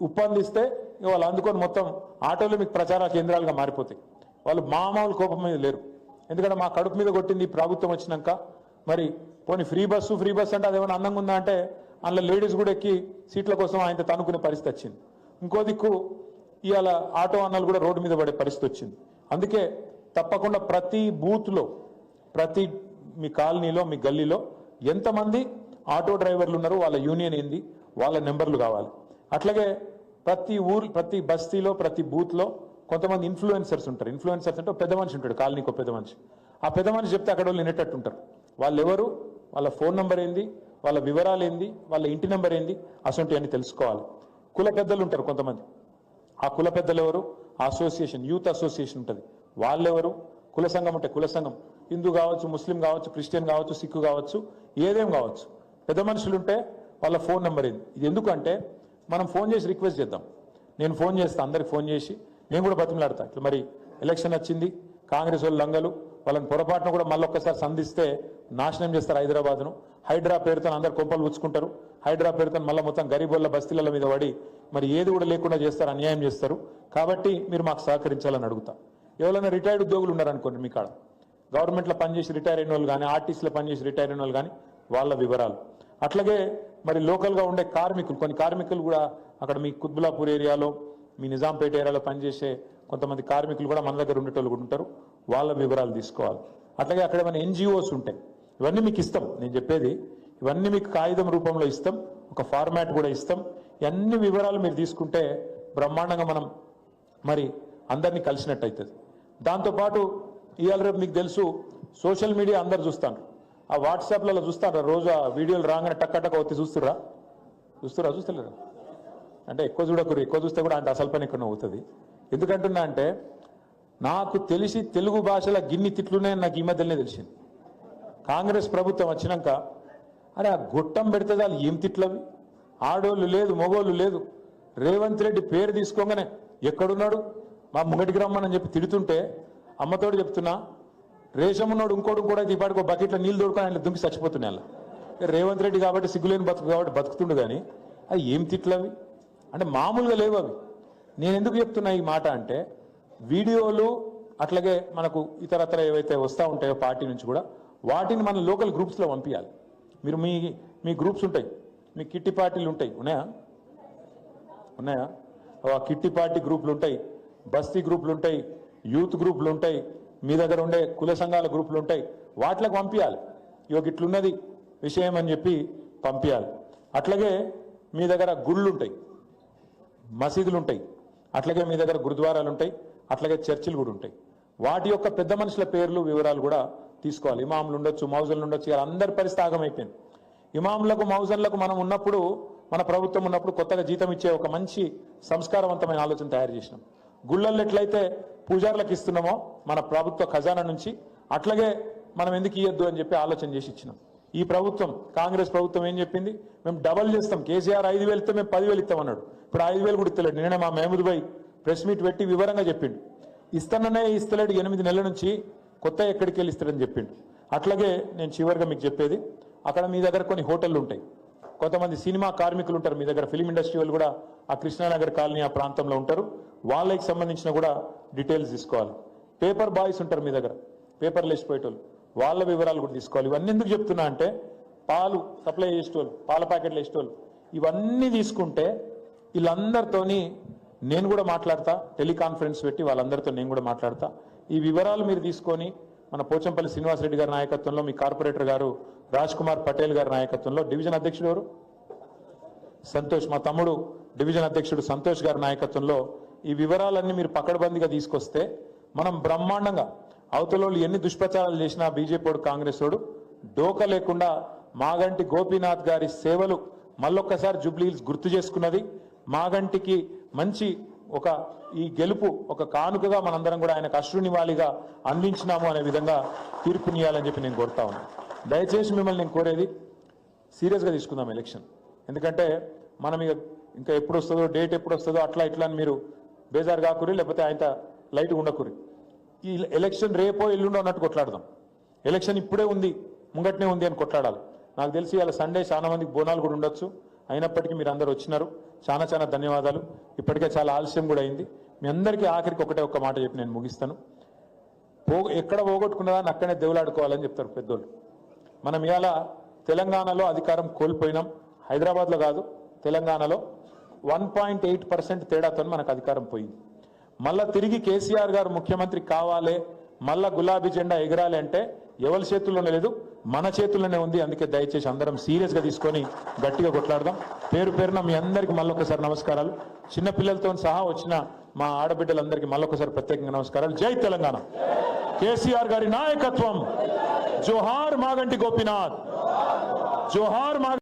ఉప్పందిస్తే వాళ్ళు అందుకొని మొత్తం ఆటోలు మీకు ప్రచార కేంద్రాలుగా మారిపోతాయి. వాళ్ళు మామూలు కోపం మీద లేరు. ఎందుకంటే మా కడుపు మీద కొట్టింది ప్రభుత్వం వచ్చినాక. మరి పోనీ ఫ్రీ బస్సు అంటే అదేమైనా అందంగా ఉందా అంటే అందులో లేడీస్ కూడా ఎక్కి సీట్ల కోసం ఆయన తనుకునే పరిస్థితి వచ్చింది. ఇంకో దిక్కు ఇవాళ ఆటో అన్నలు కూడా రోడ్డు మీద పడే పరిస్థితి వచ్చింది. అందుకే తప్పకుండా ప్రతి బూత్లో, ప్రతి మీ కాలనీలో, మీ గల్లీలో ఎంతమంది ఆటో డ్రైవర్లు ఉన్నారు, వాళ్ళ యూనియన్ ఏంది, వాళ్ళ నెంబర్లు కావాలి. అట్లాగే ప్రతి ప్రతి బస్తీలో, ప్రతి బూత్లో కొంతమంది ఇన్ఫ్లుయెన్సర్స్ ఉంటారు. ఇన్ఫ్లుయెన్సర్స్ అంటే పెద్ద మనిషి ఉంటాడు, కాలనీకి పెద్ద మనిషి. ఆ పెద్ద మనిషి చెప్తే అక్కడ వాళ్ళు వినేటట్టు ఉంటారు. వాళ్ళు ఎవరు, వాళ్ళ ఫోన్ నెంబర్ ఏంది, వాళ్ళ వివరాలు ఏంది, వాళ్ళ ఇంటి నెంబర్ ఏంది, అసొంటి అని తెలుసుకోవాలి. కుల పెద్దలు ఉంటారు కొంతమంది. ఆ కుల పెద్దలు ఎవరు, అసోసియేషన్, యూత్ అసోసియేషన్ ఉంటుంది, వాళ్ళెవరు, కుల సంఘం ఉంటే కుల సంఘం, హిందూ కావచ్చు, ముస్లిం కావచ్చు, క్రిస్టియన్ కావచ్చు, సిక్కు కావచ్చు, ఏదేం కావచ్చు, పెద్ద మనుషులు ఉంటే వాళ్ళ ఫోన్ నెంబర్ ఏంది. ఇది ఎందుకంటే మనం ఫోన్ చేసి రిక్వెస్ట్ చేద్దాం. నేను ఫోన్ చేస్తాను, అందరికి ఫోన్ చేసి నేను కూడా బతిమలాడతా. ఇట్లా మరి ఎలక్షన్ వచ్చింది, కాంగ్రెస్ వాళ్ళు లంగలు, వాళ్ళని పొరపాటున కూడా మళ్ళొక్కసారి సంధిస్తే నాశనం చేస్తారు హైదరాబాద్ను. హైడ్రా పేరుతో అందరు కొంపలు పుచ్చుకుంటారు. హైడ్రా పేరుతో మళ్ళీ మొత్తం గరీబోళ్ళ బస్తీల మీద పడి మరి ఏది కూడా లేకుండా చేస్తారు, అన్యాయం చేస్తారు. కాబట్టి మీరు మాకు సహకరించాలని అడుగుతా. ఎవరైనా రిటైర్డ్ ఉద్యోగులు ఉన్నారనుకోండి, మీ కాడ గవర్నమెంట్లో పనిచేసి రిటైర్ అయిన వాళ్ళు కానీ, ఆర్టీసీలో పనిచేసి రిటైర్ అయిన వాళ్ళు కానీ, వాళ్ళ వివరాలు. అట్లాగే మరి లోకల్గా ఉండే కార్మికులు, కొన్ని కార్మికులు కూడా అక్కడ మీ కుత్బులాపూర్ ఏరియాలో, మీ నిజాంపేట ఏరియాలో పనిచేసే కొంతమంది కార్మికులు కూడా మన దగ్గర ఉండేటోళ్ళు కూడా ఉంటారు, వాళ్ళ వివరాలు తీసుకోవాలి. అట్లాగే అక్కడ మన ఎన్జిఓస్ ఉంటాయి, ఇవన్నీ మీకు ఇస్తాం. నేను చెప్పేది ఇవన్నీ మీకు కాగితం రూపంలో ఇస్తాం, ఒక ఫార్మాట్ కూడా ఇస్తాం. ఇవన్నీ వివరాలు మీరు తీసుకుంటే బ్రహ్మాండంగా మనం మరి అందరినీ కలిసినట్టు అవుతుంది. దాంతోపాటు ఇవాళ రేపు మీకు తెలుసు సోషల్ మీడియా అందరు చూస్తాను, ఆ వాట్సాప్లలో చూస్తారా, రోజు ఆ వీడియోలు రాగానే టక్క వచ్చి చూస్తలేరా అంటే ఎక్కువ చూడకూడదు, ఎక్కువ చూస్తే కూడా అంటే అసలు పని ఎక్కువ అవుతుంది. ఎందుకంటున్నా అంటే నాకు తెలిసి తెలుగు భాషలో గిన్ని తిట్లున్నాయని నాకు ఈ మధ్యలోనే తెలిసింది. కాంగ్రెస్ ప్రభుత్వం వచ్చినాక అరే ఆ గొట్టం పెడితే వాళ్ళు ఏం తిట్లవి, ఆడోళ్ళు లేదు, మగోళ్ళు లేదు. రేవంత్ రెడ్డి పేరు తీసుకోగానే ఎక్కడున్నాడు, మా ముంగటికి రమ్మని చెప్పి తిడుతుంటే అమ్మతోడు చెప్తున్నా, రేషం ఉన్నాడు ఇంకోటి కూడా అయితే ఇప్పటికో బకెట్లో నీళ్ళు దొరుకుని ఆయన దుంకి చచ్చిపోతున్నాయి. అలా రేవంత్ రెడ్డి కాబట్టి సిగ్గులేని బతుకు కాబట్టి బతుకుతుండు, కానీ అది ఏం తిట్లవి అంటే మామూలుగా లేవు అవి. నేను ఎందుకు చెప్తున్నా ఈ మాట అంటే వీడియోలు అట్లాగే మనకు ఇతరత్ర ఏవైతే వస్తూ ఉంటాయో పార్టీ నుంచి కూడా వాటిని మన లోకల్ గ్రూప్స్లో పంపించాలి. మీరు మీ గ్రూప్స్ ఉంటాయి, మీ కిట్టి పార్టీలు ఉంటాయి, ఉన్నాయా? ఆ కిట్టి పార్టీ గ్రూపులు ఉంటాయి, బస్తీ గ్రూపులు ఉంటాయి, యూత్ గ్రూపులు ఉంటాయి, మీ దగ్గర ఉండే కుల సంఘాల గ్రూపులు ఉంటాయి, వాటికి పంపించాలి. ఇక ఇట్లున్నది విషయం అని చెప్పి పంపించాలి. అట్లాగే మీ దగ్గర గుళ్ళు ఉంటాయి, మసీదులు ఉంటాయి, అట్లాగే మీ దగ్గర గురుద్వారాలు ఉంటాయి, అట్లాగే చర్చిలు కూడా ఉంటాయి. వాటి యొక్క పెద్ద మనుషుల పేర్లు వివరాలు కూడా తీసుకోవాలి. ఇమాములు ఉండొచ్చు, మౌజన్లు ఉండొచ్చు, అందరి పరిస్థితి ఆగమైపోయింది. ఇమాములకు మౌజన్లకు మనం ఉన్నప్పుడు, మన ప్రభుత్వం ఉన్నప్పుడు కొత్తగా జీతం ఇచ్చే ఒక మంచి సంస్కారవంతమైన ఆలోచన తయారు చేసినాం. గుళ్ళల్లో ఎట్లయితే పూజారులకు ఇస్తున్నామో మన ప్రభుత్వ ఖజానా నుంచి, అట్లాగే మనం ఎందుకు ఇవ్వద్దు అని చెప్పి ఆలోచన చేసి ఇచ్చినాం. ఈ ప్రభుత్వం కాంగ్రెస్ ప్రభుత్వం ఏం చెప్పింది, మేము డబల్ చేస్తాం, కేసీఆర్ 5,000 ఇస్తే మేము 10,000 ఇస్తాం అన్నాడు. ఇప్పుడు 5,000 కూడా ఇస్తలేడు. నిన్న మా మహమూద్ భాయ్ ప్రెస్ మీట్ పెట్టి వివరంగా చెప్పిండు. ఇస్తాననే ఇస్తలేడు, 8 నెలల నుంచి కొత్త ఎక్కడికి వెళ్ళి ఇస్తాడని చెప్పిండు. అట్లాగే నేను చివరిగా మీకు చెప్పేది, అక్కడ మీ దగ్గర కొన్ని హోటళ్ళు ఉంటాయి, కొంతమంది సినిమా కార్మికులు ఉంటారు మీ దగ్గర, ఫిలిం ఇండస్ట్రీ వాళ్ళు కూడా ఆ కృష్ణానగర్ కాలనీ ఆ ప్రాంతంలో ఉంటారు, వాళ్ళకి సంబంధించిన కూడా డీటెయిల్స్ తీసుకోవాలి. పేపర్ బాయ్స్ ఉంటారు మీ దగ్గర, పేపర్లు వేసిపోయేటోళ్ళు, వాళ్ళ వివరాలు కూడా తీసుకోవాలి. ఇవన్నీ ఎందుకు చెప్తున్నా అంటే, పాలు సప్లై చేసేటోళ్ళు, పాల ప్యాకెట్లు వేసేటోళ్ళు, ఇవన్నీ తీసుకుంటే వీళ్ళందరితోని నేను కూడా మాట్లాడతా, టెలికాన్ఫరెన్స్ పెట్టి వాళ్ళందరితో నేను కూడా మాట్లాడతా. ఈ వివరాలు మీరు తీసుకొని మన పోచంపల్లి శ్రీనివాసరెడ్డి గారి నాయకత్వంలో, మీ కార్పొరేటర్ గారు రాజ్ కుమార్ పటేల్ గారి నాయకత్వంలో, డివిజన్ అధ్యక్షుడు ఎవరు సంతోష్, మా తమ్ముడు డివిజన్ అధ్యక్షుడు సంతోష్ గారి నాయకత్వంలో ఈ వివరాలన్నీ మీరు పకడ్బందీగా తీసుకొస్తే మనం బ్రహ్మాండంగా, అవతలోళ్ళు ఎన్ని దుష్ప్రచారాలు చేసినా బీజేపీ కాంగ్రెస్ వాడు డోకా లేకుండా మాగంటి గోపీనాథ్ గారి సేవలు మళ్ళొక్కసారి జూబ్లీహిల్స్ గుర్తు చేసుకున్నది. మాగంటికి మంచి ఒక ఈ గెలుపు ఒక కానుకగా మనందరం కూడా ఆయనకు అశ్రునివాళిగా అందించినాము అనే విధంగా తీర్పునియాలని చెప్పి నేను కోరుతా ఉన్నాను. దయచేసి మిమ్మల్ని నేను కోరేది, సీరియస్గా తీసుకుందాం ఎలక్షన్. ఎందుకంటే మనం ఇంకా ఎప్పుడు వస్తుందో, డేట్ ఎప్పుడు వస్తుందో అట్లా ఇట్లా అని మీరు బేజారు కాకురి, లేకపోతే ఆయన లైట్గా ఉండకురి. ఈ ఎలక్షన్ రేపో ఎల్లుండో అన్నట్టు కొట్లాడదాం. ఎలక్షన్ ఇప్పుడే ఉంది, ముంగట్నే ఉంది అని కొట్లాడాలి. నాకు తెలిసి ఇవాళ సండే చాలా మందికి బోనాలు కూడా ఉండొచ్చు, అయినప్పటికీ మీరు అందరూ వచ్చినారు, చాలా చాలా ధన్యవాదాలు. ఇప్పటికే చాలా ఆలస్యం కూడా అయింది. మీ అందరికీ ఆఖరికి ఒక్క మాట చెప్పి నేను ముగిస్తాను. ఎక్కడ పోగొట్టుకున్నదాన్ని అక్కడే దేవులాడుకోవాలని చెప్తారు పెద్దోళ్ళు. మనం ఇవాళ తెలంగాణలో అధికారం కోల్పోయినాం, హైదరాబాద్లో కాదు తెలంగాణలో 1.8% తేడాతో మనకు అధికారం పోయింది. మళ్ళా తిరిగి కేసీఆర్ గారు ముఖ్యమంత్రి కావాలి, మళ్ళా గులాబీ జెండా ఎగరాలి అంటే ఎవరి చేతుల్లోనే లేదు, మన చేతుల్లోనే ఉంది. అందుకే దయచేసి అందరం సీరియస్గా తీసుకొని గట్టిగా కొట్లాడదాం. పేరు పేరున మీ అందరికీ మళ్ళొకసారి నమస్కారాలు. చిన్నపిల్లలతో సహా వచ్చిన మా ఆడబిడ్డలందరికీ మళ్ళొకసారి ప్రత్యేకంగా నమస్కారాలు. జై తెలంగాణ, కేసీఆర్ గారి నాయకత్వం. జోహార్ మాగంటి గోపీనాథ్, జోహార్